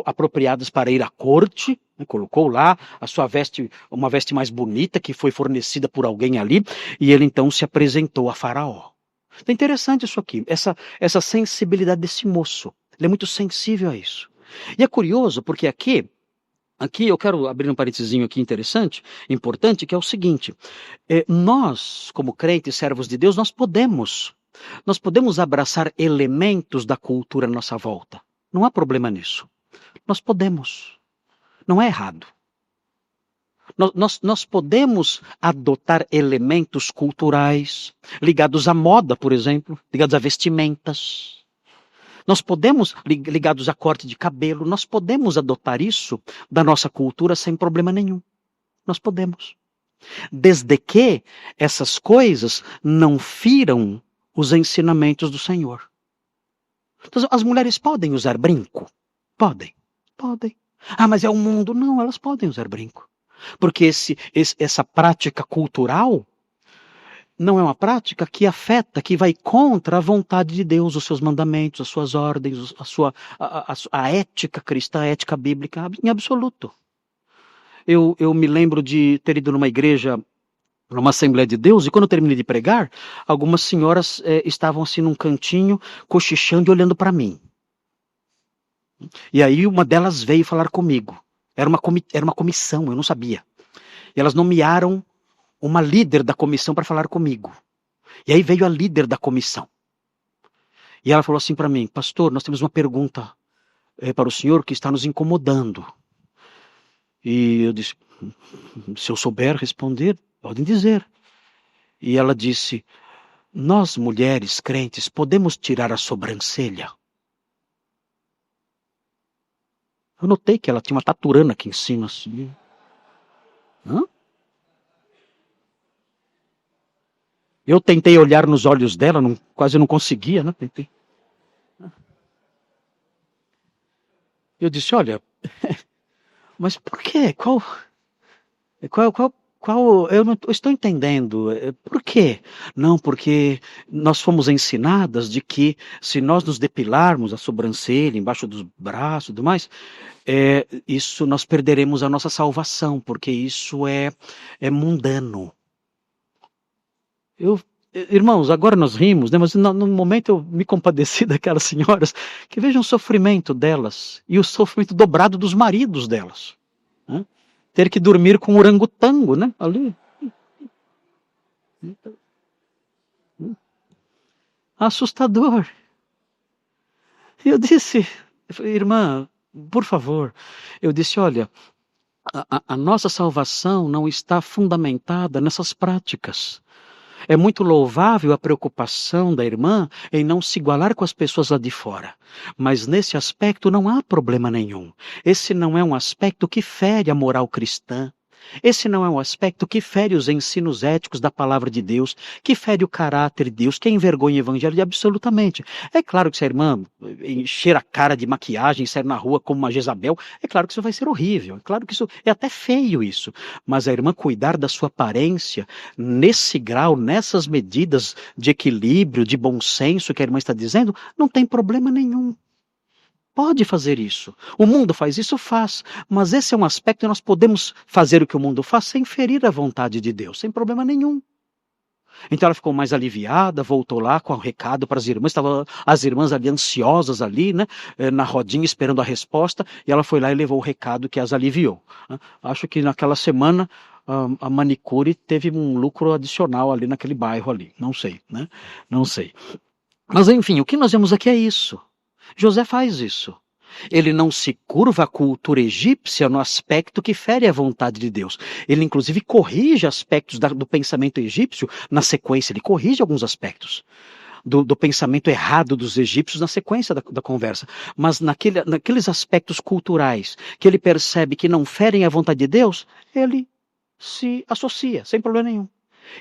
Speaker 1: apropriadas para ir à corte, né, colocou lá a sua veste, uma veste mais bonita que foi fornecida por alguém ali, e ele, então, se apresentou a Faraó. É interessante isso aqui, essa sensibilidade desse moço. Ele é muito sensível a isso. E é curioso, porque aqui eu quero abrir um parentezinho aqui interessante, importante, que é o seguinte. Nós, como crentes, servos de Deus, nós podemos abraçar elementos da cultura à nossa volta. Não há problema nisso. Nós podemos. Não é errado. Nós podemos adotar elementos culturais ligados à moda, por exemplo, ligados a vestimentas. Nós podemos, ligados a corte de cabelo, nós podemos adotar isso da nossa cultura sem problema nenhum. Nós podemos. Desde que essas coisas não firam os ensinamentos do Senhor. Então, as mulheres podem usar brinco? Podem. Mas é o mundo? Não, elas podem usar brinco. Porque essa prática cultural não é uma prática que afeta, que vai contra a vontade de Deus, os seus mandamentos, as suas ordens, a ética cristã, a ética bíblica, em absoluto. Eu me lembro de ter ido numa igreja, numa Assembleia de Deus, e quando eu terminei de pregar, algumas senhoras estavam assim num cantinho, cochichando e olhando para mim. E aí uma delas veio falar comigo. Era uma comissão, eu não sabia. E elas nomearam uma líder da comissão para falar comigo. E aí veio a líder da comissão. E ela falou assim para mim, pastor, nós temos uma pergunta para o senhor que está nos incomodando. E eu disse, se eu souber responder, podem dizer. E ela disse, nós mulheres crentes podemos tirar a sobrancelha? Eu notei que ela tinha uma taturana aqui em cima, assim. Hã? Eu tentei olhar nos olhos dela, quase não conseguia, né? Tentei. Eu disse, olha, mas por quê? Eu não estou entendendo. Por quê? Não, porque nós fomos ensinadas de que se nós nos depilarmos a sobrancelha, embaixo dos braços e tudo mais, isso nós perderemos a nossa salvação, porque isso é mundano. Irmãos, agora nós rimos, né? Mas no momento eu me compadeci daquelas senhoras, que vejam o sofrimento delas, e o sofrimento dobrado dos maridos delas. Né? Ter que dormir com um orangotango, né? Ali. Assustador. E eu disse, irmã, por favor, eu disse, olha, a nossa salvação não está fundamentada nessas práticas. É muito louvável a preocupação da irmã em não se igualar com as pessoas lá de fora. Mas nesse aspecto não há problema nenhum. Esse não é um aspecto que fere a moral cristã. Esse não é um aspecto que fere os ensinos éticos da palavra de Deus, que fere o caráter de Deus, que envergonha o evangelho de absolutamente. É claro que se a irmã encher a cara de maquiagem, sair na rua como uma Jezabel, é claro que isso vai ser horrível, é claro que isso é até feio isso. Mas a irmã cuidar da sua aparência, nesse grau, nessas medidas de equilíbrio, de bom senso que a irmã está dizendo, não tem problema nenhum. Pode fazer isso. O mundo faz isso? Faz. Mas esse é um aspecto que nós podemos fazer o que o mundo faz sem ferir a vontade de Deus, sem problema nenhum. Então ela ficou mais aliviada, voltou lá com o recado para as irmãs, estavam as irmãs ali ansiosas ali, né, na rodinha esperando a resposta, e ela foi lá e levou o recado que as aliviou. Acho que naquela semana a manicure teve um lucro adicional ali naquele bairro ali, não sei, né? Não sei. Mas enfim, o que nós vemos aqui é isso. José faz isso. Ele não se curva à cultura egípcia no aspecto que fere a vontade de Deus. Ele, inclusive, corrige aspectos do pensamento egípcio na sequência. Ele corrige alguns aspectos do pensamento errado dos egípcios na sequência da conversa. Mas naqueles aspectos culturais que ele percebe que não ferem a vontade de Deus, ele se associa, sem problema nenhum.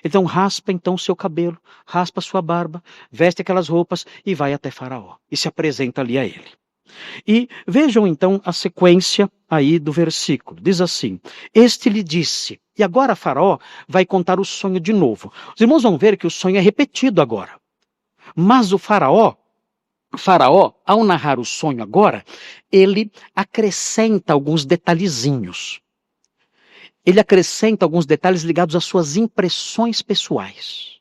Speaker 1: Então raspa então seu cabelo, raspa sua barba, veste aquelas roupas e vai até Faraó. E se apresenta ali a ele. E vejam então a sequência aí do versículo. Diz assim: este lhe disse. E agora Faraó vai contar o sonho de novo. Os irmãos vão ver que o sonho é repetido agora. Mas o Faraó, ao narrar o sonho agora, ele acrescenta alguns detalhezinhos. Ele acrescenta alguns detalhes ligados às suas impressões pessoais.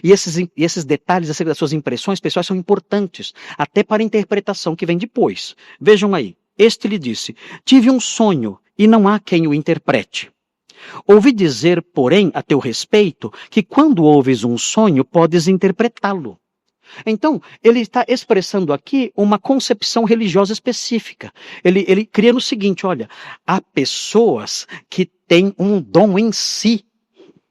Speaker 1: E esses detalhes acerca das suas impressões pessoais são importantes, até para a interpretação que vem depois. Vejam aí, este lhe disse: tive um sonho e não há quem o interprete. Ouvi dizer, porém, a teu respeito, que quando ouves um sonho, podes interpretá-lo. Então, ele está expressando aqui uma concepção religiosa específica. Ele cria no seguinte: olha, há pessoas que têm um dom em si,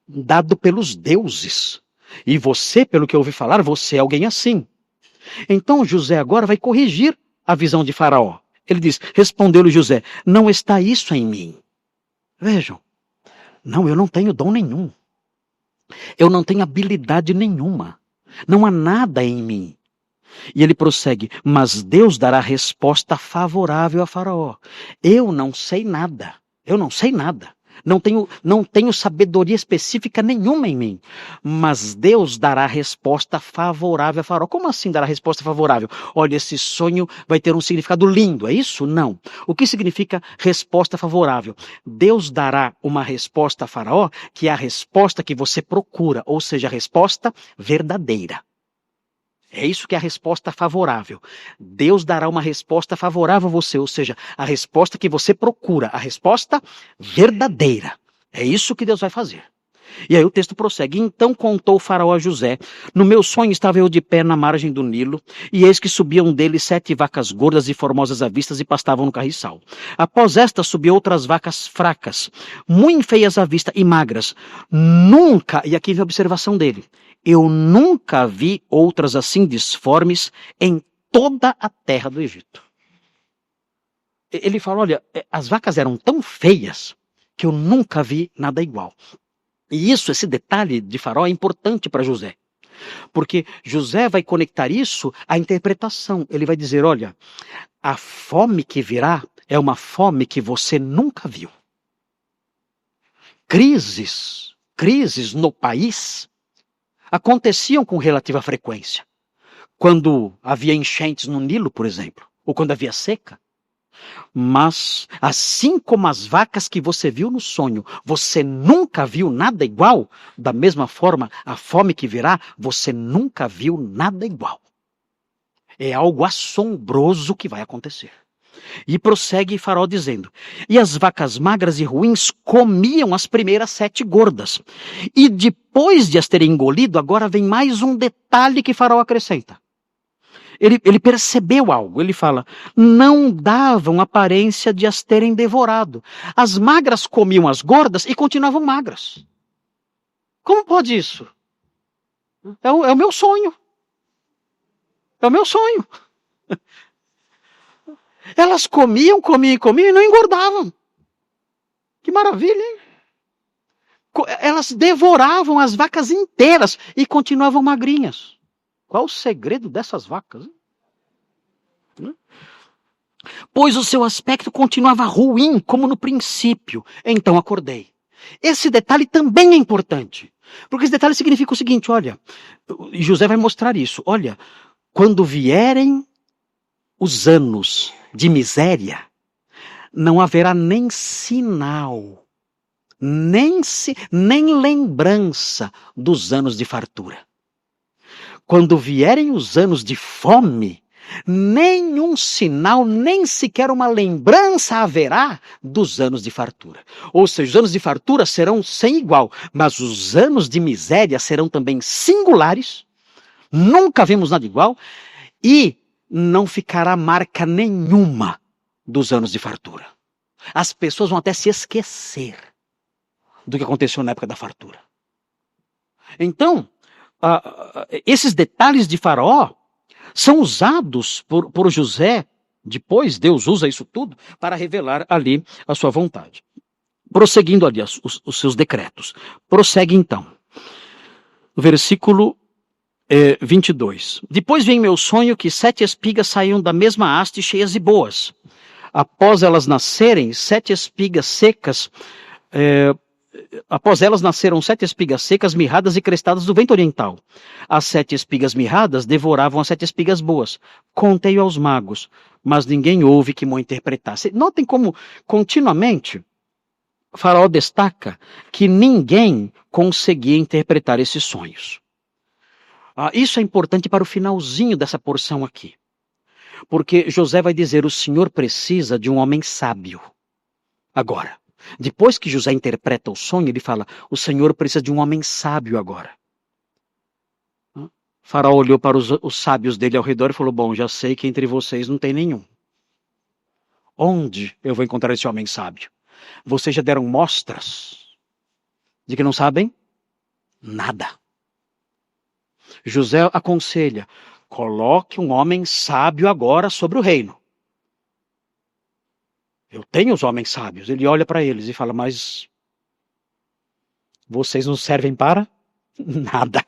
Speaker 1: dado pelos deuses. E você, pelo que eu ouvi falar, você é alguém assim. Então José agora vai corrigir a visão de Faraó. Ele diz: respondeu-lhe José, não está isso em mim. Vejam, não, eu não tenho dom nenhum. Eu não tenho habilidade nenhuma. Não há nada em mim. E ele prossegue: mas Deus dará resposta favorável a Faraó. Eu não sei nada. Eu não sei nada. Não tenho sabedoria específica nenhuma em mim. Mas Deus dará resposta favorável a Faraó. Como assim dará resposta favorável? Olha, esse sonho vai ter um significado lindo, é isso? Não. O que significa resposta favorável? Deus dará uma resposta a Faraó, que é a resposta que você procura, ou seja, a resposta verdadeira. É isso que é a resposta favorável. Deus dará uma resposta favorável a você, ou seja, a resposta que você procura, a resposta verdadeira. É isso que Deus vai fazer. E aí o texto prossegue: então contou o Faraó a José: no meu sonho estava eu de pé na margem do Nilo, e eis que subiam dele 7 vacas gordas e formosas à vista e pastavam no carriçal. Após estas subiam outras vacas fracas, muito feias à vista e magras. Nunca, e aqui vem a observação dele, eu nunca vi outras assim disformes em toda a terra do Egito. Ele fala: olha, as vacas eram tão feias que eu nunca vi nada igual. E esse detalhe de Faraó é importante para José. Porque José vai conectar isso à interpretação. Ele vai dizer: olha, a fome que virá é uma fome que você nunca viu. Crises no país aconteciam com relativa frequência. Quando havia enchentes no Nilo, por exemplo, ou quando havia seca. Mas, assim como as vacas que você viu no sonho, você nunca viu nada igual, da mesma forma, a fome que virá, você nunca viu nada igual. É algo assombroso que vai acontecer. E prossegue Faraó dizendo: e as vacas magras e ruins comiam as primeiras 7 gordas. E depois de as terem engolido, agora vem mais um detalhe que Faraó acrescenta. Ele percebeu algo, ele fala: não davam aparência de as terem devorado. As magras comiam as gordas e continuavam magras. Como pode isso? É o meu sonho. É o meu sonho. Elas comiam e não engordavam. Que maravilha, hein? Elas devoravam as vacas inteiras e continuavam magrinhas. Qual o segredo dessas vacas? Pois o seu aspecto continuava ruim, como no princípio. Então acordei. Esse detalhe também é importante. Porque esse detalhe significa o seguinte, olha, José vai mostrar isso. Olha, quando vierem os anos de miséria, não haverá nem sinal, nem lembrança dos anos de fartura. Quando vierem os anos de fome, nenhum sinal, nem sequer uma lembrança haverá dos anos de fartura. Ou seja, os anos de fartura serão sem igual, mas os anos de miséria serão também singulares, nunca vimos nada igual, e não ficará marca nenhuma dos anos de fartura. As pessoas vão até se esquecer do que aconteceu na época da fartura. Então, esses detalhes de Faraó são usados por José, depois Deus usa isso tudo para revelar ali a sua vontade. Prosseguindo ali os seus decretos. Prossegue então. Versículo 22. Depois vem meu sonho que 7 espigas saíam da mesma haste cheias e boas. Após elas nascerem, 7 espigas secas... Após elas nasceram 7 espigas secas, mirradas e crestadas do vento oriental. As 7 espigas mirradas devoravam as 7 espigas boas. Contei aos magos, mas ninguém houve que me interpretasse. Notem como, continuamente, Faraó destaca que ninguém conseguia interpretar esses sonhos. Isso é importante para o finalzinho dessa porção aqui. Porque José vai dizer, o Senhor precisa de um homem sábio. Agora. Depois que José interpreta o sonho, ele fala, o Senhor precisa de um homem sábio agora. Faraó olhou para os sábios dele ao redor e falou, bom, já sei que entre vocês não tem nenhum. Onde eu vou encontrar esse homem sábio? Vocês já deram mostras de que não sabem nada. José aconselha, coloque um homem sábio agora sobre o reino. Eu tenho os homens sábios. Ele olha para eles e fala, mas vocês não servem para nada.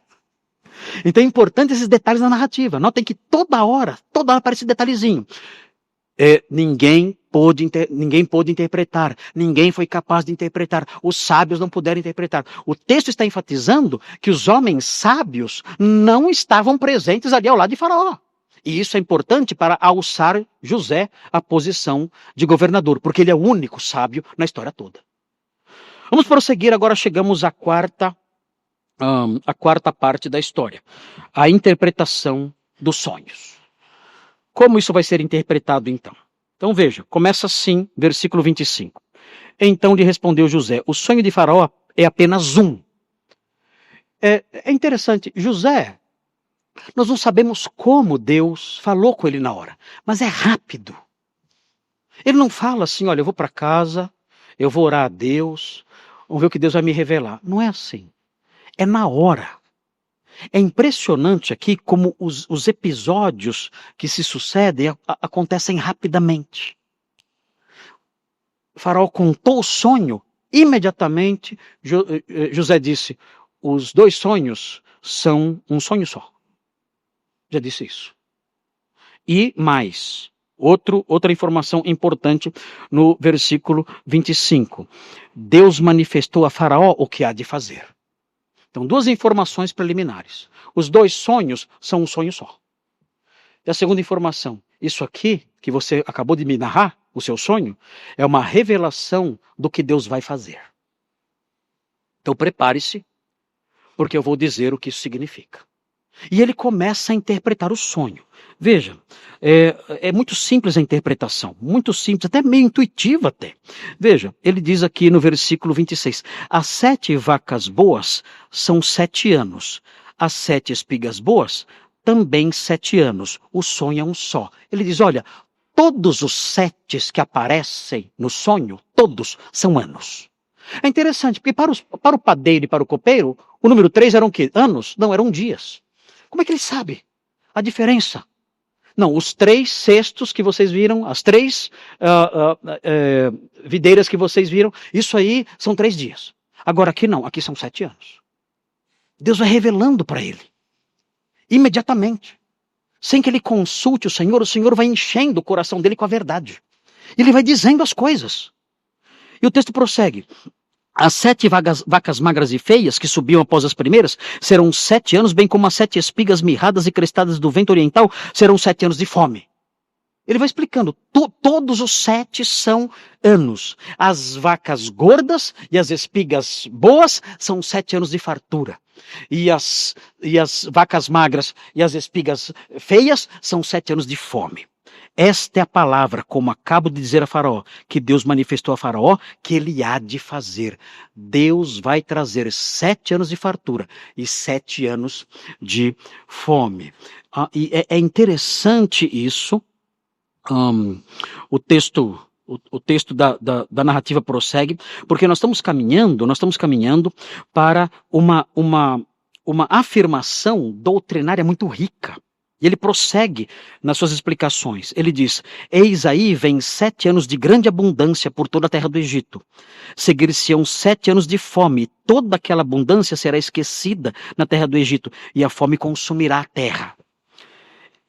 Speaker 1: Então é importante esses detalhes na narrativa. Notem que toda hora aparece esse detalhezinho. Ninguém pôde interpretar. Ninguém foi capaz de interpretar. Os sábios não puderam interpretar. O texto está enfatizando que os homens sábios não estavam presentes ali ao lado de Faraó. E isso é importante para alçar José à posição de governador, porque ele é o único sábio na história toda. Vamos prosseguir, agora chegamos à quarta parte da história. A interpretação dos sonhos. Como isso vai ser interpretado então? Então veja, começa assim, versículo 25. Então lhe respondeu José, o sonho de Faraó é apenas um. É interessante, José... Nós não sabemos como Deus falou com ele na hora, mas é rápido. Ele não fala assim, olha, eu vou para casa, eu vou orar a Deus, vamos ver o que Deus vai me revelar. Não é assim. É na hora. É impressionante aqui como os episódios que se sucedem acontecem rapidamente. O Faraó contou o sonho, imediatamente José disse, os 2 sonhos são um sonho só. Já disse isso. E mais, outra informação importante no versículo 25. Deus manifestou a Faraó o que há de fazer. Então, 2 informações preliminares. Os 2 sonhos são um sonho só. E a segunda informação, isso aqui que você acabou de me narrar, o seu sonho, é uma revelação do que Deus vai fazer. Então, prepare-se, porque eu vou dizer o que isso significa. E ele começa a interpretar o sonho. Veja, é muito simples a interpretação, muito simples, até meio intuitiva até. Veja, ele diz aqui no versículo 26, as 7 vacas boas são 7 anos, as 7 espigas boas também 7 anos, o sonho é um só. Ele diz, olha, todos os 7 que aparecem no sonho, todos são anos. É interessante, porque para o padeiro e para o copeiro, o número 3 eram o quê? Anos? Não, eram dias. Como é que ele sabe a diferença Não, os 3 cestos que vocês viram, as 3 videiras que vocês viram, isso aí são 3 dias. Agora aqui não, aqui são 7 anos. Deus vai revelando para ele, imediatamente. Sem que ele consulte o Senhor vai enchendo o coração dele com a verdade. Ele vai dizendo as coisas. E o texto prossegue. As 7 vacas magras e feias, que subiam após as primeiras, serão 7 anos, bem como as 7 espigas mirradas e crestadas do vento oriental, serão 7 anos de fome. Ele vai explicando, todos os 7 são anos. As vacas gordas e as espigas boas são 7 anos de fartura. E as vacas magras e as espigas feias são 7 anos de fome. Esta é a palavra, como acabo de dizer a Faraó, que Deus manifestou a Faraó, que ele há de fazer. Deus vai trazer 7 anos de fartura e 7 anos de fome. E é interessante isso. O texto da narrativa prossegue, porque nós estamos caminhando para uma afirmação doutrinária muito rica. E ele prossegue nas suas explicações. Ele diz, eis aí vem 7 anos de grande abundância por toda a terra do Egito. Seguir-se-ão 7 anos de fome, e toda aquela abundância será esquecida na terra do Egito, e a fome consumirá a terra.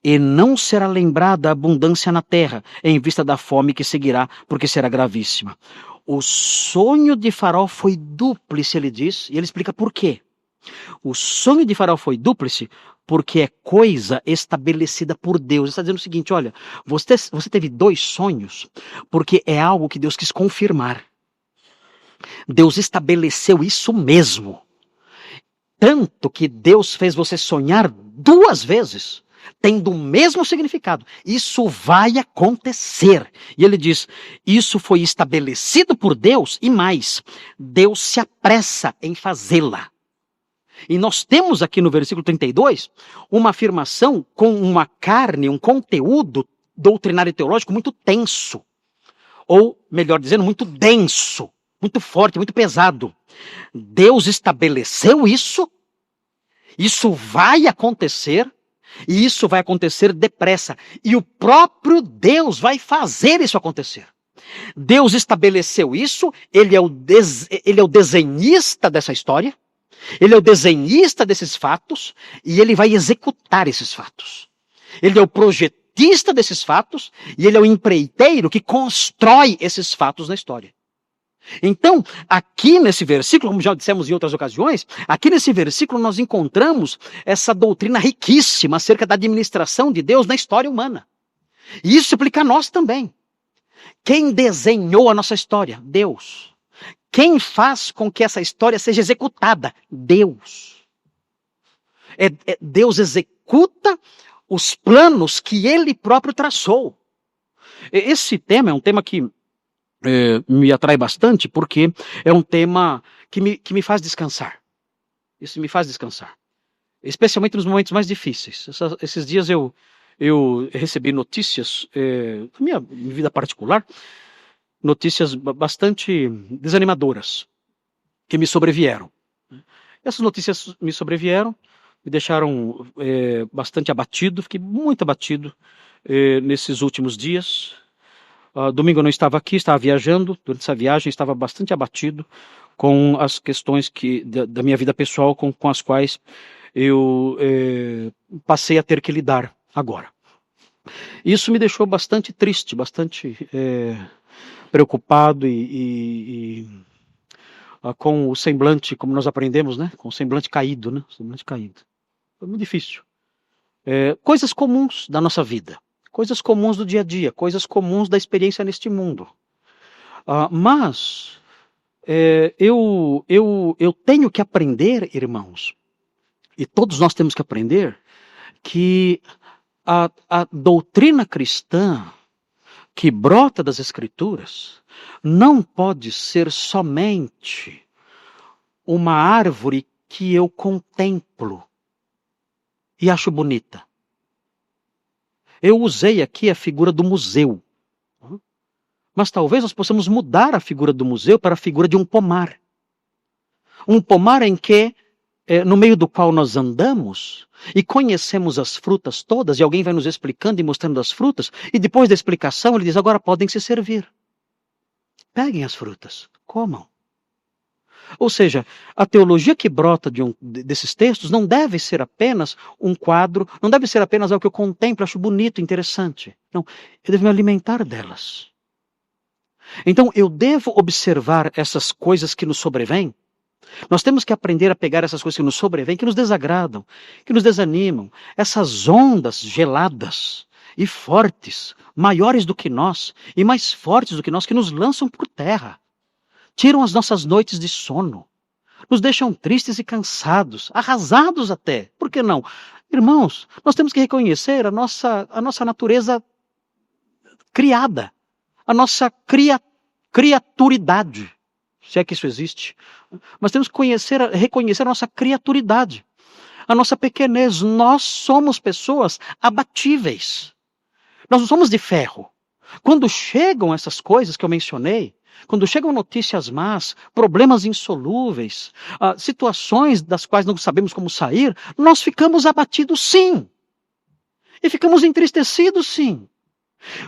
Speaker 1: E não será lembrada a abundância na terra, em vista da fome que seguirá, porque será gravíssima. O sonho de Faraó foi dúplice, ele diz, e ele explica por quê. O sonho de Faraó foi dúplice porque é coisa estabelecida por Deus. Ele está dizendo o seguinte, olha, você teve 2 sonhos porque é algo que Deus quis confirmar. Deus estabeleceu isso mesmo. Tanto que Deus fez você sonhar 2 vezes, tendo o mesmo significado. Isso vai acontecer. E ele diz, isso foi estabelecido por Deus e mais, Deus se apressa em fazê-la. E nós temos aqui no versículo 32 uma afirmação com uma carne, um conteúdo doutrinário e teológico muito tenso. Ou, melhor dizendo, muito denso, muito forte, muito pesado. Deus estabeleceu isso vai acontecer, e isso vai acontecer depressa. E o próprio Deus vai fazer isso acontecer. Deus estabeleceu isso, ele é o desenhista dessa história. Ele é o desenhista desses fatos e ele vai executar esses fatos. Ele é o projetista desses fatos e ele é o empreiteiro que constrói esses fatos na história. Então, aqui nesse versículo, como já dissemos em outras ocasiões, aqui nesse versículo nós encontramos essa doutrina riquíssima acerca da administração de Deus na história humana. E isso explica a nós também. Quem desenhou a nossa história? Deus. Quem faz com que essa história seja executada? Deus. Deus executa os planos que ele próprio traçou. Esse tema é um tema que me atrai bastante, porque é um tema que me faz descansar. Isso me faz descansar. Especialmente nos momentos mais difíceis. Esses dias eu recebi notícias da minha vida particular, notícias bastante desanimadoras que me sobrevieram. Essas notícias me sobrevieram, me deixaram bastante abatido, fiquei muito abatido nesses últimos dias. Domingo eu não estava aqui, estava viajando, durante essa viagem estava bastante abatido com as questões da minha vida pessoal com as quais eu passei a ter que lidar agora. Isso me deixou bastante triste, bastante preocupado e com o semblante, como nós aprendemos, né? Com o semblante caído, né? Semblante caído. Foi muito difícil. Coisas comuns da nossa vida, coisas comuns do dia a dia, coisas comuns da experiência neste mundo. Mas eu tenho que aprender, irmãos, e todos nós temos que aprender, que a doutrina cristã que brota das Escrituras não pode ser somente uma árvore que eu contemplo e acho bonita. Eu usei aqui a figura do museu, mas talvez nós possamos mudar a figura do museu para a figura de um pomar. Um pomar em que no meio do qual nós andamos e conhecemos as frutas todas, e alguém vai nos explicando e mostrando as frutas, e depois da explicação ele diz, agora podem se servir. Peguem as frutas, comam. Ou seja, a teologia que brota desses textos não deve ser apenas um quadro, não deve ser apenas algo que eu contemplo, acho bonito, interessante. Não, eu devo me alimentar delas. Então eu devo observar essas coisas que nos sobrevêm. Nós temos que aprender a pegar essas coisas que nos sobrevêm, que nos desagradam, que nos desanimam, essas ondas geladas e fortes, maiores do que nós e mais fortes do que nós, que nos lançam por terra. Tiram as nossas noites de sono, nos deixam tristes e cansados, arrasados até. Por que não? Irmãos, nós temos que reconhecer a nossa natureza criada, a nossa criaturidade, se é que isso existe. Mas temos que reconhecer a nossa criaturidade, a nossa pequenez. Nós somos pessoas abatíveis. Nós não somos de ferro. Quando chegam essas coisas que eu mencionei, quando chegam notícias más, problemas insolúveis, situações das quais não sabemos como sair, nós ficamos abatidos, sim. E ficamos entristecidos, sim.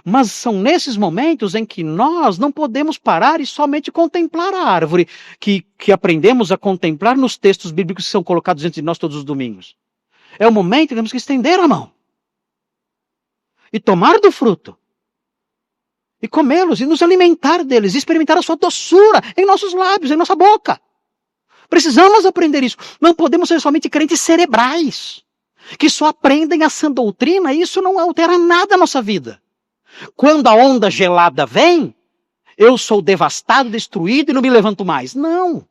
Speaker 1: Mas são nesses momentos em que nós não podemos parar e somente contemplar a árvore que aprendemos a contemplar nos textos bíblicos que são colocados diante de nós todos os domingos. É o momento que temos que estender a mão e tomar do fruto. E comê-los, e nos alimentar deles, e experimentar a sua doçura em nossos lábios, em nossa boca. Precisamos aprender isso. Não podemos ser somente crentes cerebrais, que só aprendem a sã doutrina, e isso não altera nada a nossa vida. Quando a onda gelada vem, eu sou devastado, destruído e não me levanto mais. Não.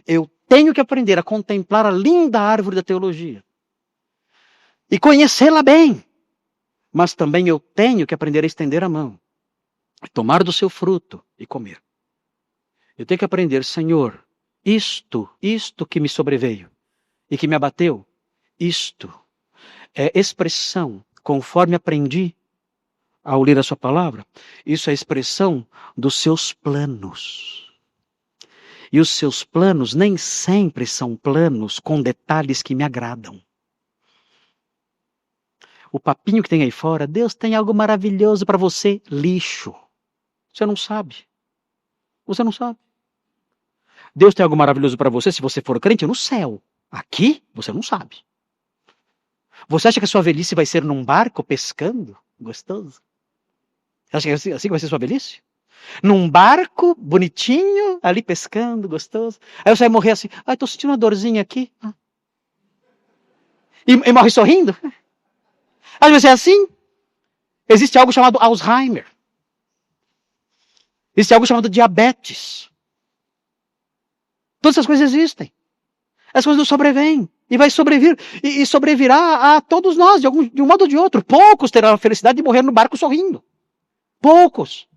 Speaker 1: Eu tenho que aprender a contemplar a linda árvore da teologia. E conhecê-la bem. Mas também eu tenho que aprender a estender a mão. Tomar do seu fruto e comer. Eu tenho que aprender, Senhor, isto que me sobreveio e que me abateu, isto é expressão, conforme aprendi ao ler a sua palavra, isso é expressão dos seus planos. E os seus planos nem sempre são planos com detalhes que me agradam. O papinho que tem aí fora, Deus tem algo maravilhoso para você, lixo. Você não sabe. Você não sabe. Deus tem algo maravilhoso para você se você for crente no céu. Aqui, você não sabe. Você acha que a sua velhice vai ser num barco pescando? Gostoso. Acha que é assim que vai ser sua velhice? Num barco, bonitinho, ali pescando, gostoso. Aí você vai morrer assim, estou sentindo uma dorzinha aqui. E morre sorrindo? Às vezes é assim. Existe algo chamado Alzheimer. Existe algo chamado diabetes. Todas essas coisas existem. As coisas não sobrevêm. E vai sobrevir. E sobrevirá a todos nós, de um modo ou de outro. Poucos terão a felicidade de morrer no barco sorrindo. Poucos.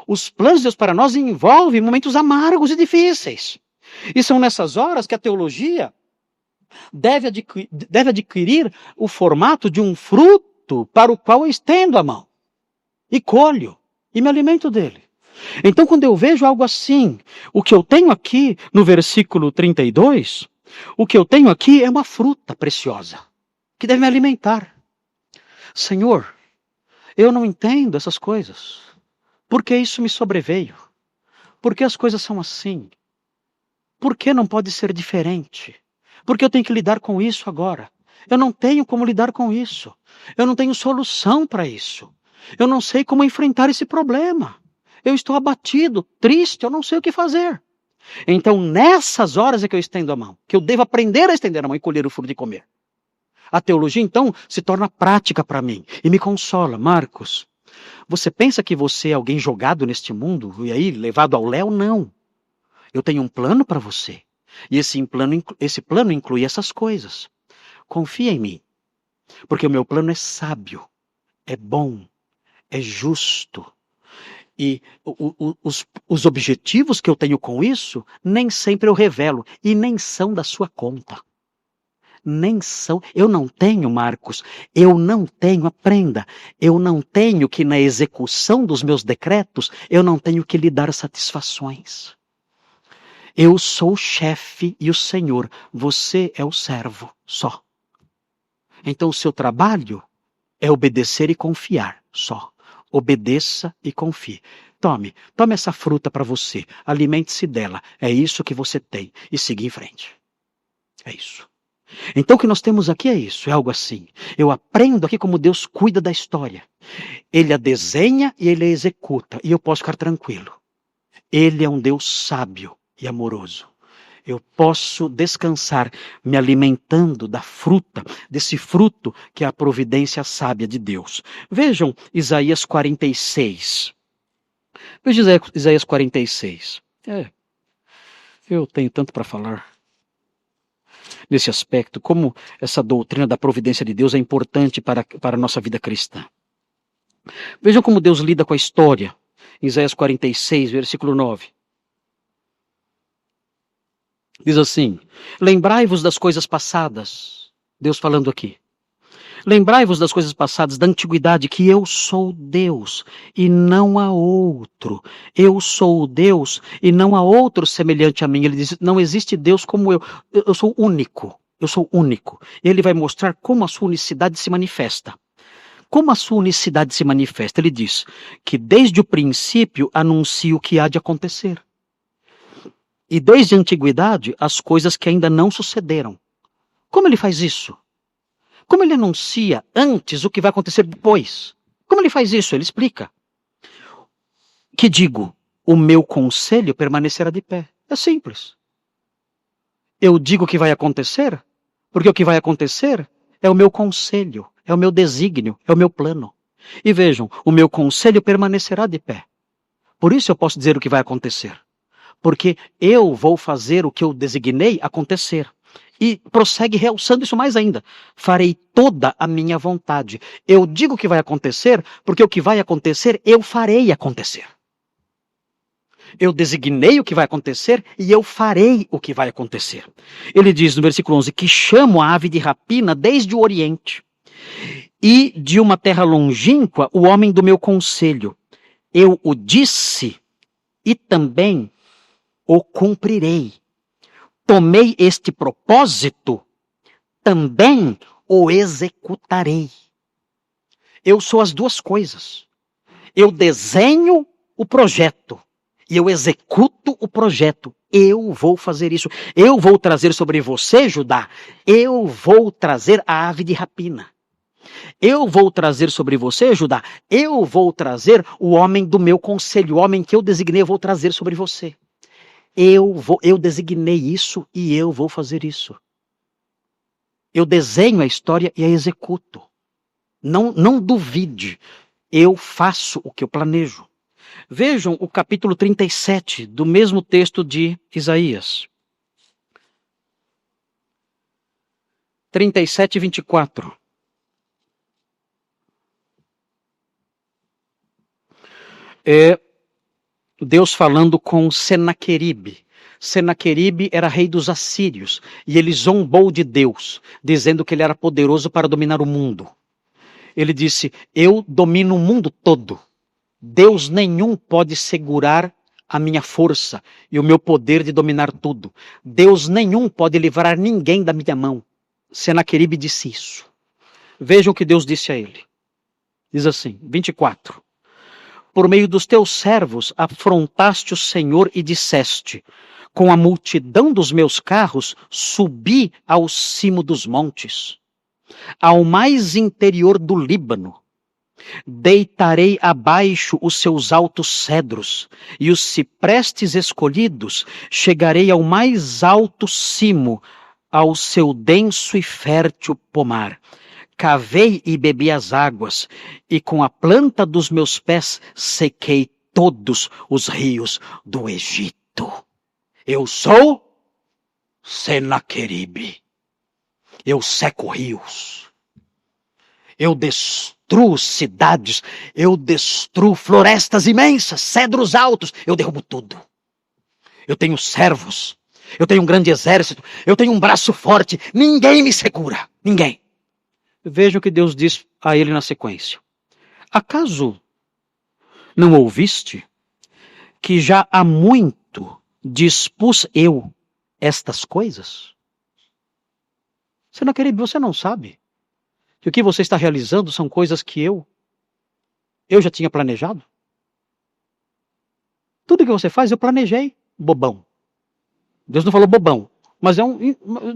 Speaker 1: Os planos de Deus para nós envolvem momentos amargos e difíceis. E são nessas horas que a teologia deve adquirir o formato de um fruto para o qual eu estendo a mão. E colho. E me alimento dele. Então, quando eu vejo algo assim, o que eu tenho aqui no versículo 32, o que eu tenho aqui é uma fruta preciosa, que deve me alimentar. Senhor, eu não entendo essas coisas. Por que isso me sobreveio? Por que as coisas são assim? Por que não pode ser diferente? Por que eu tenho que lidar com isso agora? Eu não tenho como lidar com isso. Eu não tenho solução para isso. Eu não sei como enfrentar esse problema. Eu estou abatido, triste, eu não sei o que fazer. Então, nessas horas é que eu estendo a mão, que eu devo aprender a estender a mão e colher o fruto e comer. A teologia, então, se torna prática para mim e me consola. Marcos, você pensa que você é alguém jogado neste mundo e aí levado ao léu? Não. Eu tenho um plano para você. E esse plano inclui essas coisas. Confia em mim, porque o meu plano é sábio, é bom, é justo. E os objetivos que eu tenho com isso, nem sempre eu revelo. E nem são da sua conta. Nem são. Eu não tenho, Marcos, aprenda. Eu não tenho que na execução dos meus decretos, eu não tenho que lhe dar satisfações. Eu sou o chefe e o Senhor. Você é o servo, só. Então o seu trabalho é obedecer e confiar, só. Obedeça e confie. Tome essa fruta para você. Alimente-se dela. É isso que você tem. E siga em frente. É isso. Então o que nós temos aqui é isso, é algo assim. Eu aprendo aqui como Deus cuida da história. Ele a desenha e ele a executa. E eu posso ficar tranquilo. Ele é um Deus sábio e amoroso. Eu posso descansar me alimentando da fruta, desse fruto que é a providência sábia de Deus. Vejam Isaías 46. Veja Isaías 46. Eu tenho tanto para falar nesse aspecto, como essa doutrina da providência de Deus é importante para a nossa vida cristã. Vejam como Deus lida com a história. Isaías 46, versículo 9. Diz assim: lembrai-vos das coisas passadas. Deus falando aqui. Lembrai-vos das coisas passadas, da antiguidade, que eu sou Deus e não há outro. Eu sou Deus e não há outro semelhante a mim. Ele diz, não existe Deus como eu. Eu sou único. Eu sou único. Ele vai mostrar como a sua unicidade se manifesta. Como a sua unicidade se manifesta? Ele diz que desde o princípio anuncio o que há de acontecer. E desde a antiguidade, as coisas que ainda não sucederam. Como ele faz isso? Como ele anuncia antes o que vai acontecer depois? Como ele faz isso? Ele explica. Que digo, o meu conselho permanecerá de pé. É simples. Eu digo o que vai acontecer, porque o que vai acontecer é o meu conselho, é o meu desígnio, é o meu plano. E vejam, o meu conselho permanecerá de pé. Por isso eu posso dizer o que vai acontecer. Porque eu vou fazer o que eu designei acontecer. E prossegue realçando isso mais ainda. Farei toda a minha vontade. Eu digo o que vai acontecer, porque o que vai acontecer, eu farei acontecer. Eu designei o que vai acontecer e eu farei o que vai acontecer. Ele diz no versículo 11, que chamo a ave de rapina desde o Oriente. E de uma terra longínqua, o homem do meu conselho. Eu o disse e também o cumprirei. Tomei este propósito, também o executarei. Eu sou as duas coisas. Eu desenho o projeto e eu executo o projeto. Eu vou fazer isso. Eu vou trazer sobre você, Judá, eu vou trazer a ave de rapina. Eu vou trazer sobre você, Judá, eu vou trazer o homem do meu conselho, o homem que eu designei, eu vou trazer sobre você. Eu designei isso e eu vou fazer isso. Eu desenho a história e a executo. Não duvide. Eu faço o que eu planejo. Vejam o capítulo 37 do mesmo texto de Isaías. 37, 24. Deus falando com Senaqueribe. Senaqueribe era rei dos assírios e ele zombou de Deus, dizendo que ele era poderoso para dominar o mundo. Ele disse, eu domino o mundo todo. Deus nenhum pode segurar a minha força e o meu poder de dominar tudo. Deus nenhum pode livrar ninguém da minha mão. Senaqueribe disse isso. Vejam o que Deus disse a ele. Diz assim, 24. Por meio dos teus servos afrontaste o Senhor e disseste, com a multidão dos meus carros subi ao cimo dos montes, ao mais interior do Líbano. Deitarei abaixo os seus altos cedros, e os ciprestes escolhidos, chegarei ao mais alto cimo, ao seu denso e fértil pomar. Cavei e bebi as águas, e com a planta dos meus pés sequei todos os rios do Egito. Eu sou Senaqueribe. Eu seco rios. Eu destruo cidades. Eu destruo florestas imensas, cedros altos. Eu derrubo tudo. Eu tenho servos. Eu tenho um grande exército. Eu tenho um braço forte. Ninguém me segura. Ninguém. Veja o que Deus diz a ele na sequência. Acaso não ouviste que já há muito dispus eu estas coisas? Sennaqueribe, você não sabe que o que você está realizando são coisas que eu já tinha planejado? Tudo que você faz eu planejei, bobão. Deus não falou bobão, mas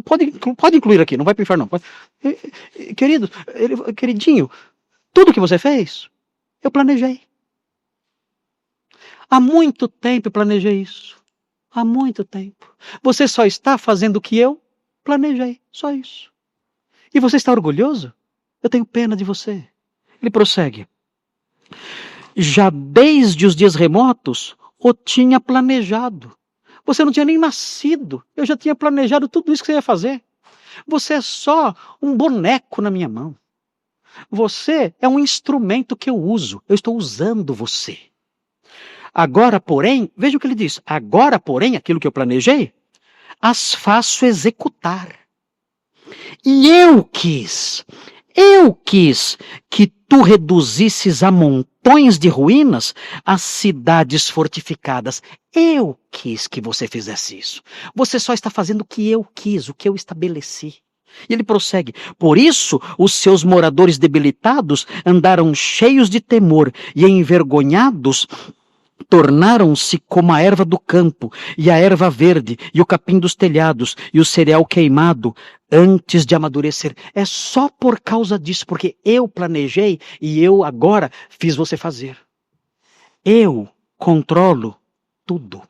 Speaker 1: pode incluir aqui, não vai para o inferno não. Querido, queridinho, tudo que você fez, eu planejei. Há muito tempo eu planejei isso. Há muito tempo. Você só está fazendo o que eu planejei, só isso. E você está orgulhoso? Eu tenho pena de você. Ele prossegue. Já desde os dias remotos, o tinha planejado. Você não tinha nem nascido. Eu já tinha planejado tudo isso que você ia fazer. Você é só um boneco na minha mão. Você é um instrumento que eu uso. Eu estou usando você. Agora, porém, veja o que ele diz. Agora, porém, aquilo que eu planejei, as faço executar. E eu quis que tu reduzisses a montões de ruínas as cidades fortificadas. Eu quis que você fizesse isso. Você só está fazendo o que eu quis, o que eu estabeleci. E ele prossegue. Por isso, os seus moradores debilitados andaram cheios de temor e envergonhados tornaram-se como a erva do campo, e a erva verde, e o capim dos telhados, e o cereal queimado, antes de amadurecer. É só por causa disso, porque eu planejei e eu agora fiz você fazer. Eu controlo tudo.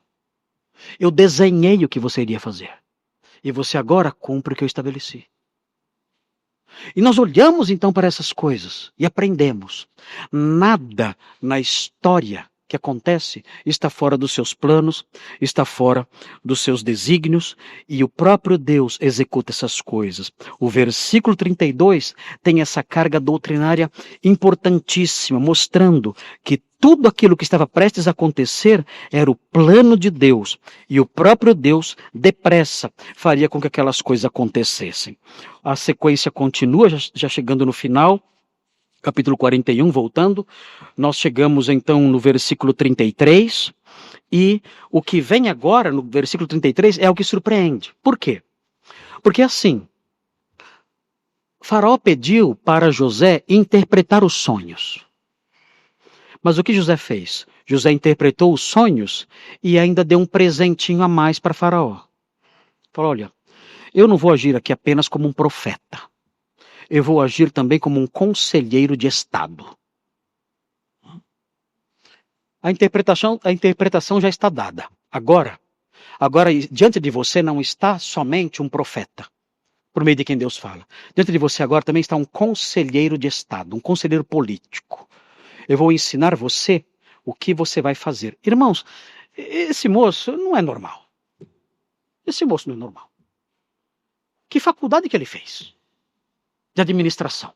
Speaker 1: Eu desenhei o que você iria fazer. E você agora cumpre o que eu estabeleci. E nós olhamos então para essas coisas e aprendemos. Nada na história que acontece está fora dos seus planos, está fora dos seus desígnios, e o próprio Deus executa essas coisas. O versículo 32 tem essa carga doutrinária importantíssima, mostrando que tudo aquilo que estava prestes a acontecer era o plano de Deus, e o próprio Deus, depressa, faria com que aquelas coisas acontecessem. A sequência continua, já chegando no final, capítulo 41, voltando, nós chegamos então no versículo 33, e o que vem agora no versículo 33 é o que surpreende. Por quê? Porque assim, Faraó pediu para José interpretar os sonhos. Mas o que José fez? José interpretou os sonhos e ainda deu um presentinho a mais para Faraó. Falou, olha, eu não vou agir aqui apenas como um profeta. Eu vou agir também como um conselheiro de Estado. A interpretação já está dada. Agora, diante de você não está somente um profeta, por meio de quem Deus fala. Diante de você agora também está um conselheiro de Estado, um conselheiro político. Eu vou ensinar você o que você vai fazer. Irmãos, esse moço não é normal. Esse moço não é normal. Que faculdade que ele fez? De administração.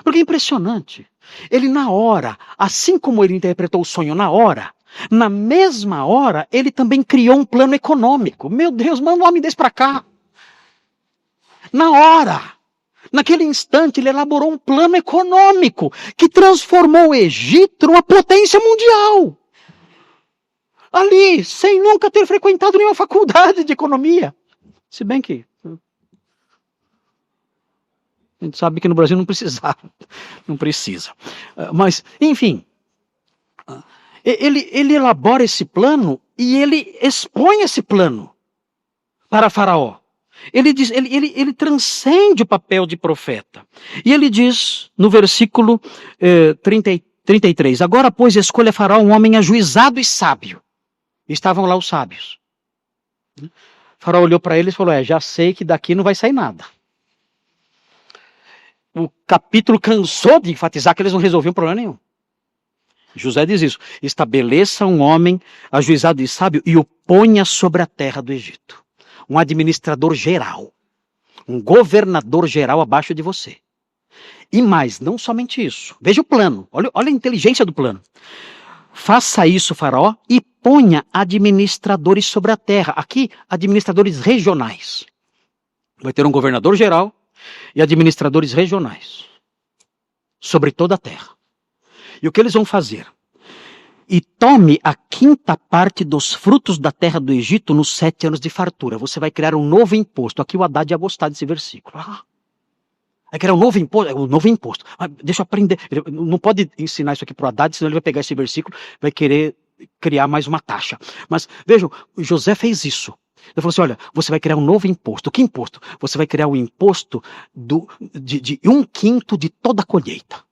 Speaker 1: Porque é impressionante. Ele na hora, assim como ele interpretou o sonho na hora, na mesma hora, ele também criou um plano econômico. Meu Deus, manda um homem desse para cá. Na hora, naquele instante, ele elaborou um plano econômico que transformou o Egito numa potência mundial. Ali, sem nunca ter frequentado nenhuma faculdade de economia. Se bem que a gente sabe que no Brasil não precisava, não precisa. Mas, enfim, ele elabora esse plano e ele expõe esse plano para Faraó. Ele transcende o papel de profeta. E ele diz no versículo 33, agora, pois, escolha Faraó um homem ajuizado e sábio. Estavam lá os sábios. Faraó olhou para eles e falou, já sei que daqui não vai sair nada. O capítulo cansou de enfatizar que eles não resolviam problema nenhum. José diz isso, estabeleça um homem ajuizado e sábio e o ponha sobre a terra do Egito. Um administrador geral, um governador geral abaixo de você. E mais, não somente isso, veja o plano, olha a inteligência do plano. Faça isso, Faraó, e ponha administradores sobre a terra. Aqui, administradores regionais. Vai ter um governador geral e administradores regionais sobre toda a terra. E o que eles vão fazer? e tome a quinta parte dos frutos da terra do Egito nos 7 anos de fartura. Você vai criar um novo imposto. Aqui o Haddad ia gostar desse versículo. Vai criar um novo imposto. Um novo imposto. Deixa eu aprender. Ele não pode ensinar isso aqui para o Haddad, senão ele vai pegar esse versículo e vai querer criar mais uma taxa. Mas vejam, José fez isso. Ele falou assim, olha, você vai criar um novo imposto. Que imposto? Você vai criar o imposto de 1/5 de toda a colheita.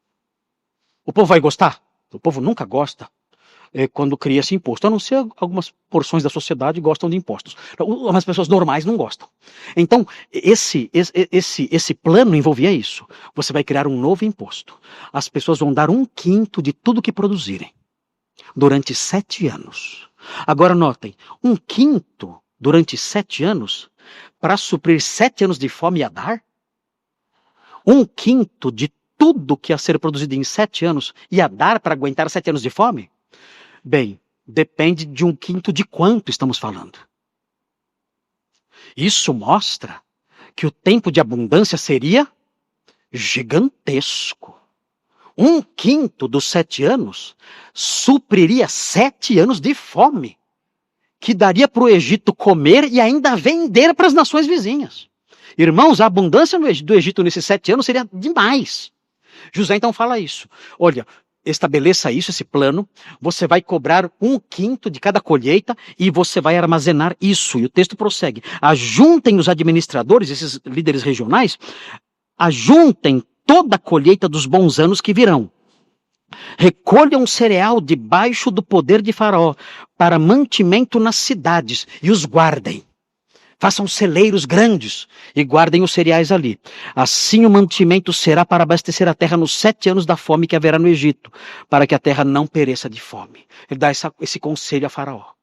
Speaker 1: O povo vai gostar? O povo nunca gosta quando cria esse imposto. A não ser algumas porções da sociedade gostam de impostos. As pessoas normais não gostam. Então, esse plano envolvia isso. Você vai criar um novo imposto. As pessoas vão dar 1/5 de tudo que produzirem. Durante 7 anos. Agora notem, 1/5 durante 7 anos, para suprir 7 anos de fome ia dar? 1/5 de tudo que ia ser produzido em 7 anos ia dar para aguentar 7 anos de fome? Bem, depende de 1/5 de quanto estamos falando. Isso mostra que o tempo de abundância seria gigantesco. 1/5 dos 7 anos supriria 7 anos de fome, que daria para o Egito comer e ainda vender para as nações vizinhas. Irmãos, a abundância do Egito nesses 7 anos seria demais. José então fala isso. Olha, estabeleça isso, esse plano, você vai cobrar 1/5 de cada colheita e você vai armazenar isso. E o texto prossegue. Ajuntem os administradores, esses líderes regionais, ajuntem toda a colheita dos bons anos que virão. Recolham cereal debaixo do poder de Faraó para mantimento nas cidades e os guardem. Façam celeiros grandes e guardem os cereais ali. Assim o mantimento será para abastecer a terra nos 7 anos da fome que haverá no Egito, para que a terra não pereça de fome. Ele dá esse conselho a Faraó.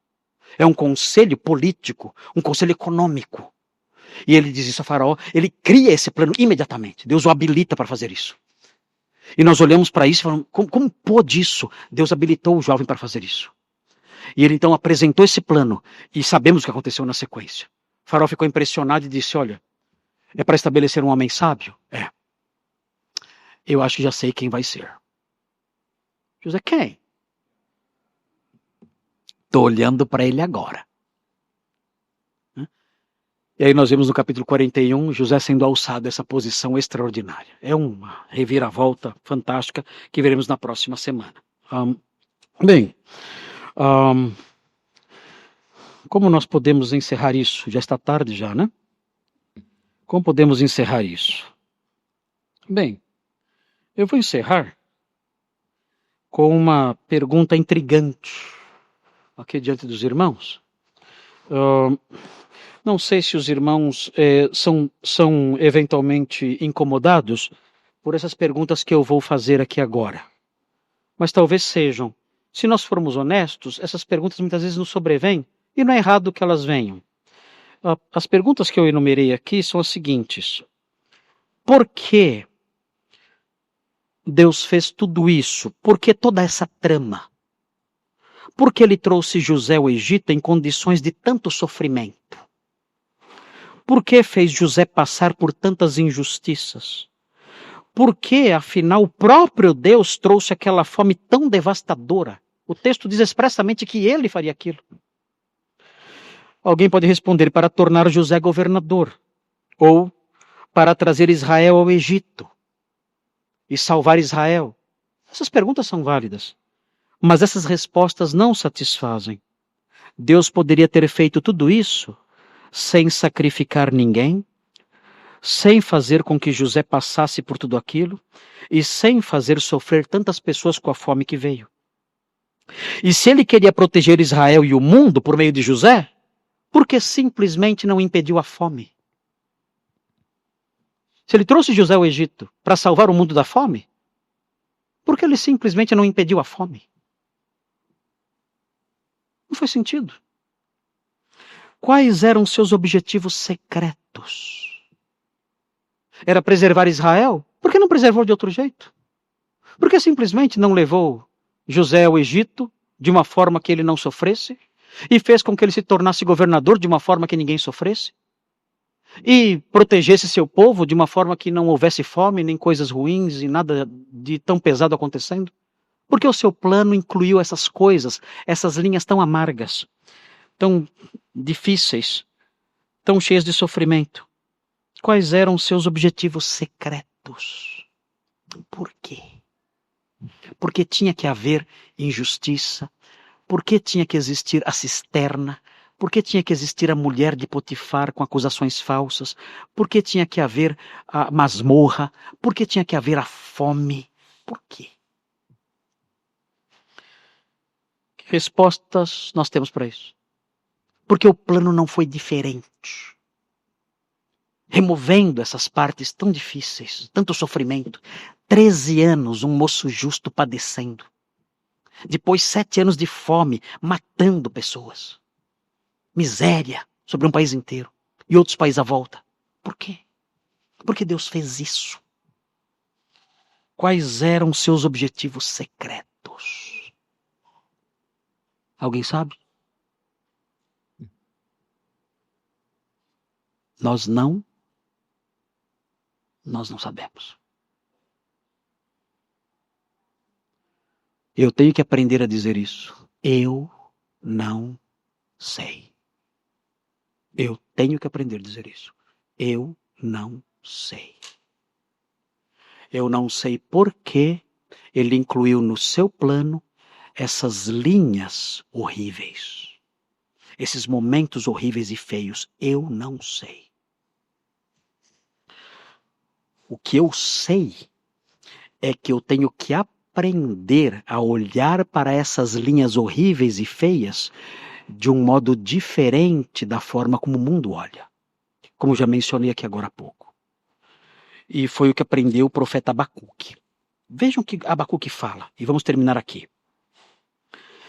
Speaker 1: É um conselho político, um conselho econômico. E ele diz isso a Faraó, ele cria esse plano imediatamente. Deus o habilita para fazer isso. E nós olhamos para isso e falamos, como pôde isso? Deus habilitou o jovem para fazer isso. E ele então apresentou esse plano e sabemos o que aconteceu na sequência. O Faraó ficou impressionado e disse, olha, é para estabelecer um homem sábio? É. Eu acho que já sei quem vai ser. José, quem? Estou olhando para ele agora. E aí nós vemos no capítulo 41, José sendo alçado a essa posição extraordinária. É uma reviravolta fantástica que veremos na próxima semana. Como nós podemos encerrar isso? Já está tarde já, né? Como podemos encerrar isso? Bem, eu vou encerrar com uma pergunta intrigante aqui diante dos irmãos. Não sei se os irmãos são eventualmente incomodados por essas perguntas que eu vou fazer aqui agora. Mas talvez sejam. Se nós formos honestos, essas perguntas muitas vezes nos sobrevêm e não é errado que elas venham. As perguntas que eu enumerei aqui são as seguintes. Por que Deus fez tudo isso? Por que toda essa trama? Por que ele trouxe José ao Egito em condições de tanto sofrimento? Por que fez José passar por tantas injustiças? Por que, afinal, o próprio Deus trouxe aquela fome tão devastadora? O texto diz expressamente que ele faria aquilo. Alguém pode responder, para tornar José governador, ou para trazer Israel ao Egito e salvar Israel. Essas perguntas são válidas, mas essas respostas não satisfazem. Deus poderia ter feito tudo isso sem sacrificar ninguém, sem fazer com que José passasse por tudo aquilo e sem fazer sofrer tantas pessoas com a fome que veio. E se ele queria proteger Israel e o mundo por meio de José, por que simplesmente não impediu a fome? Se ele trouxe José ao Egito para salvar o mundo da fome, por que ele simplesmente não impediu a fome? Não faz sentido. Quais eram seus objetivos secretos? Era preservar Israel? Por que não preservou de outro jeito? Por que simplesmente não levou José ao Egito de uma forma que ele não sofresse? E fez com que ele se tornasse governador de uma forma que ninguém sofresse? E protegesse seu povo de uma forma que não houvesse fome, nem coisas ruins e nada de tão pesado acontecendo? Porque o seu plano incluiu essas coisas, essas linhas tão amargas, tão difíceis, tão cheias de sofrimento? Quais eram os seus objetivos secretos? Por quê? Porque tinha que haver injustiça, porque tinha que existir a cisterna, porque tinha que existir a mulher de Potifar com acusações falsas, porque tinha que haver a masmorra, porque tinha que haver a fome. Por quê? Que respostas nós temos para isso? Porque o plano não foi diferente. Removendo essas partes tão difíceis, tanto sofrimento. 13 anos, um moço justo padecendo. Depois 7 anos de fome, matando pessoas. Miséria sobre um país inteiro. E outros países à volta. Por quê? Por que Deus fez isso? Quais eram seus objetivos secretos? Alguém sabe? Nós não sabemos. Eu tenho que aprender a dizer isso. Eu não sei. Eu tenho que aprender a dizer isso. Eu não sei. Eu não sei por que ele incluiu no seu plano essas linhas horríveis. Esses momentos horríveis e feios. Eu não sei. O que eu sei é que eu tenho que aprender a olhar para essas linhas horríveis e feias de um modo diferente da forma como o mundo olha. Como já mencionei aqui agora há pouco. E foi o que aprendeu o profeta Abacuque. Vejam o que Abacuque fala, e vamos terminar aqui.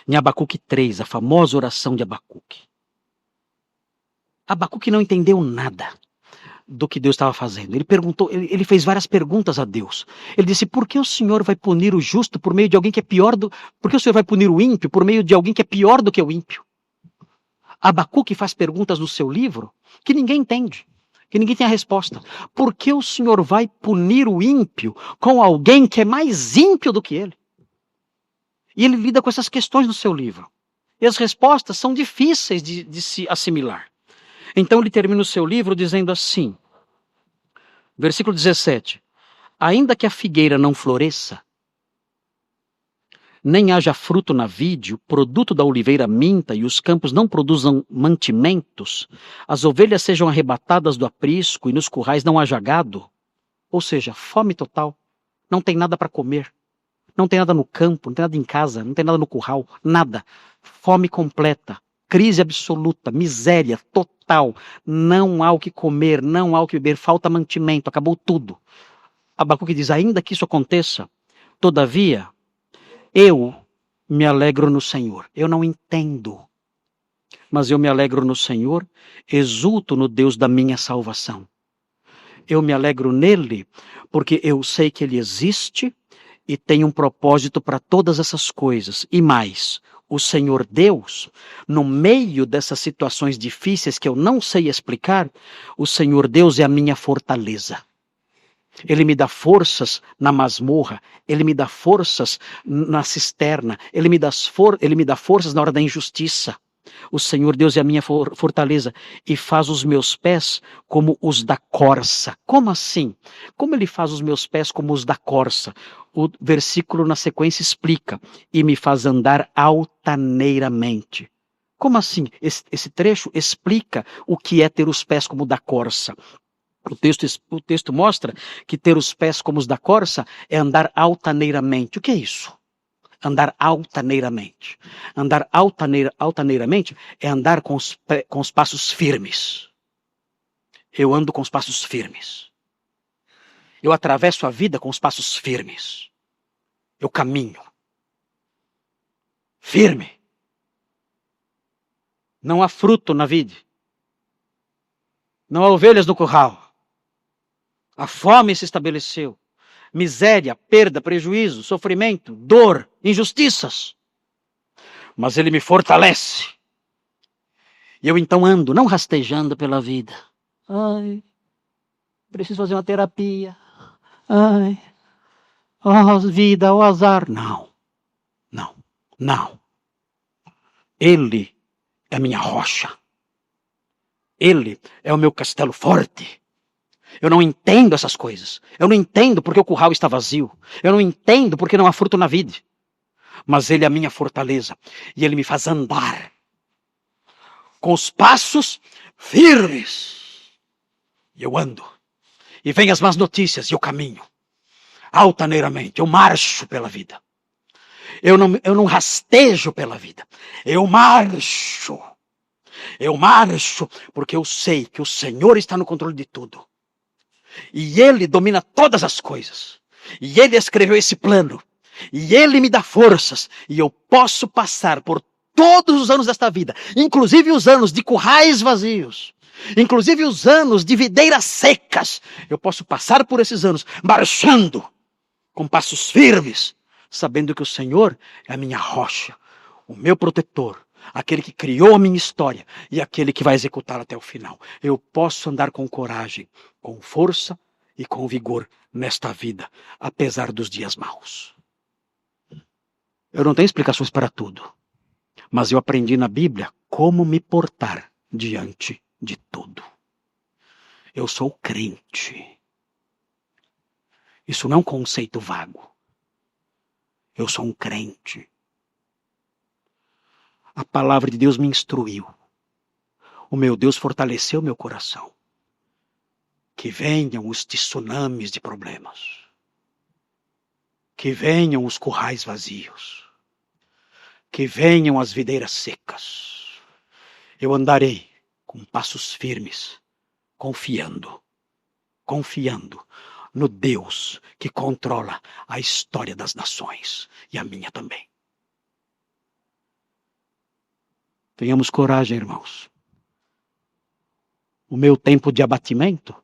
Speaker 1: Em Abacuque 3, a famosa oração de Abacuque. Abacuque não entendeu nada do que Deus estava fazendo. Ele fez várias perguntas a Deus. Ele disse: por que o Senhor vai punir o justo por meio de alguém que é pior do... Por que o Senhor vai punir o ímpio por meio de alguém que é pior do que o ímpio? Abacuque faz perguntas no seu livro que ninguém entende, que ninguém tem a resposta. Por que o Senhor vai punir o ímpio com alguém que é mais ímpio do que ele? E ele lida com essas questões no seu livro. E as respostas são difíceis de se assimilar. Então ele termina o seu livro dizendo assim, versículo 17: ainda que a figueira não floresça, nem haja fruto na vide, o produto da oliveira minta e os campos não produzam mantimentos, as ovelhas sejam arrebatadas do aprisco e nos currais não haja gado, ou seja, fome total, não tem nada para comer, não tem nada no campo, não tem nada em casa, não tem nada no curral, nada, fome completa, crise absoluta, miséria total, não há o que comer, não há o que beber, falta mantimento, acabou tudo. Abacuque diz, ainda que isso aconteça, todavia, eu me alegro no Senhor. Eu não entendo, mas eu me alegro no Senhor, exulto no Deus da minha salvação. Eu me alegro nele, porque eu sei que ele existe e tem um propósito para todas essas coisas. E mais, o Senhor Deus, no meio dessas situações difíceis que eu não sei explicar, o Senhor Deus é a minha fortaleza. Ele me dá forças na masmorra, ele me dá forças na cisterna, ele me dá forças na hora da injustiça. O Senhor Deus é a minha fortaleza e faz os meus pés como os da corça. Como assim? Como ele faz os meus pés como os da corça? O versículo na sequência explica, e me faz andar altaneiramente. Como assim? Esse trecho explica o que é ter os pés como o da corça. O texto mostra que ter os pés como os da corça é andar altaneiramente. O que é isso? Andar altaneiramente. Andar altaneiramente é andar com os passos firmes. Eu ando com os passos firmes. Eu atravesso a vida com os passos firmes. Eu caminho. Firme. Não há fruto na vide. Não há ovelhas no curral. A fome se estabeleceu. Miséria, perda, prejuízo, sofrimento, dor, injustiças. Mas ele me fortalece. E eu então ando, não rastejando pela vida. Ai, preciso fazer uma terapia. Ai, oh vida, o azar. Não. Não. Ele é a minha rocha. Ele é o meu castelo forte. Eu não entendo essas coisas. Eu não entendo porque o curral está vazio. Eu não entendo porque não há fruto na vide. Mas ele é a minha fortaleza. E ele me faz andar com os passos firmes. E eu ando. E vem as más notícias e eu caminho. Altaneiramente. Eu marcho pela vida. Eu não rastejo pela vida. Eu marcho. Eu marcho porque eu sei que o Senhor está no controle de tudo. E Ele domina todas as coisas. E Ele escreveu esse plano. E Ele me dá forças. E eu posso passar por todos os anos desta vida. Inclusive os anos de currais vazios. Inclusive os anos de videiras secas. Eu posso passar por esses anos marchando com passos firmes. Sabendo que o Senhor é a minha rocha. O meu protetor. Aquele que criou a minha história e aquele que vai executar até o final. Eu posso andar com coragem, com força e com vigor nesta vida, apesar dos dias maus. Eu não tenho explicações para tudo, mas eu aprendi na Bíblia como me portar diante de tudo. Eu sou crente. Isso não é um conceito vago. Eu sou um crente. A palavra de Deus me instruiu. O meu Deus fortaleceu meu coração. Que venham os tsunamis de problemas. Que venham os currais vazios. Que venham as videiras secas. Eu andarei com passos firmes, confiando no Deus que controla a história das nações e a minha também. Tenhamos coragem, irmãos. O meu tempo de abatimento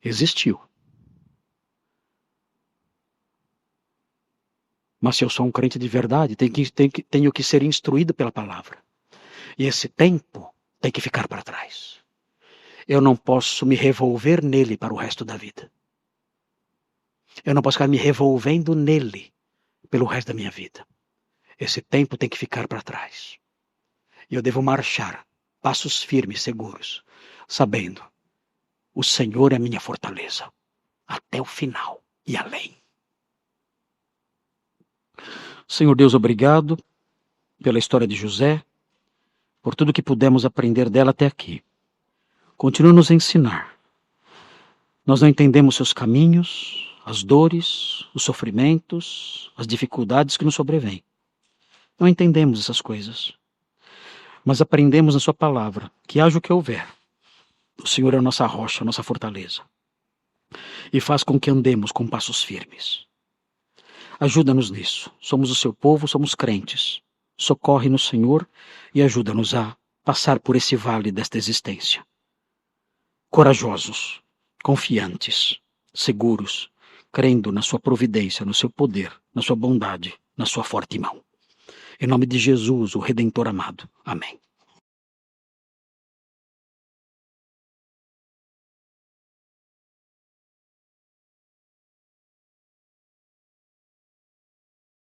Speaker 1: existiu. Mas se eu sou um crente de verdade, tenho que ser instruído pela palavra. E esse tempo tem que ficar para trás. Eu não posso me revolver nele para o resto da vida. Eu não posso ficar me revolvendo nele pelo resto da minha vida. Esse tempo tem que ficar para trás. E eu devo marchar, passos firmes, seguros, sabendo, o Senhor é a minha fortaleza, até o final e além. Senhor Deus, obrigado pela história de José, por tudo que pudemos aprender dela até aqui. Continua a nos ensinar. Nós não entendemos seus caminhos, as dores, os sofrimentos, as dificuldades que nos sobrevêm. Não entendemos essas coisas. Mas aprendemos na sua palavra que haja o que houver, o Senhor é a nossa rocha, a nossa fortaleza. E faz com que andemos com passos firmes. Ajuda-nos nisso. Somos o seu povo, somos crentes. Socorre-nos, Senhor, e ajuda-nos a passar por esse vale desta existência. Corajosos, confiantes, seguros, crendo na sua providência, no seu poder, na sua bondade, na sua forte mão. Em nome de Jesus, o Redentor amado. Amém.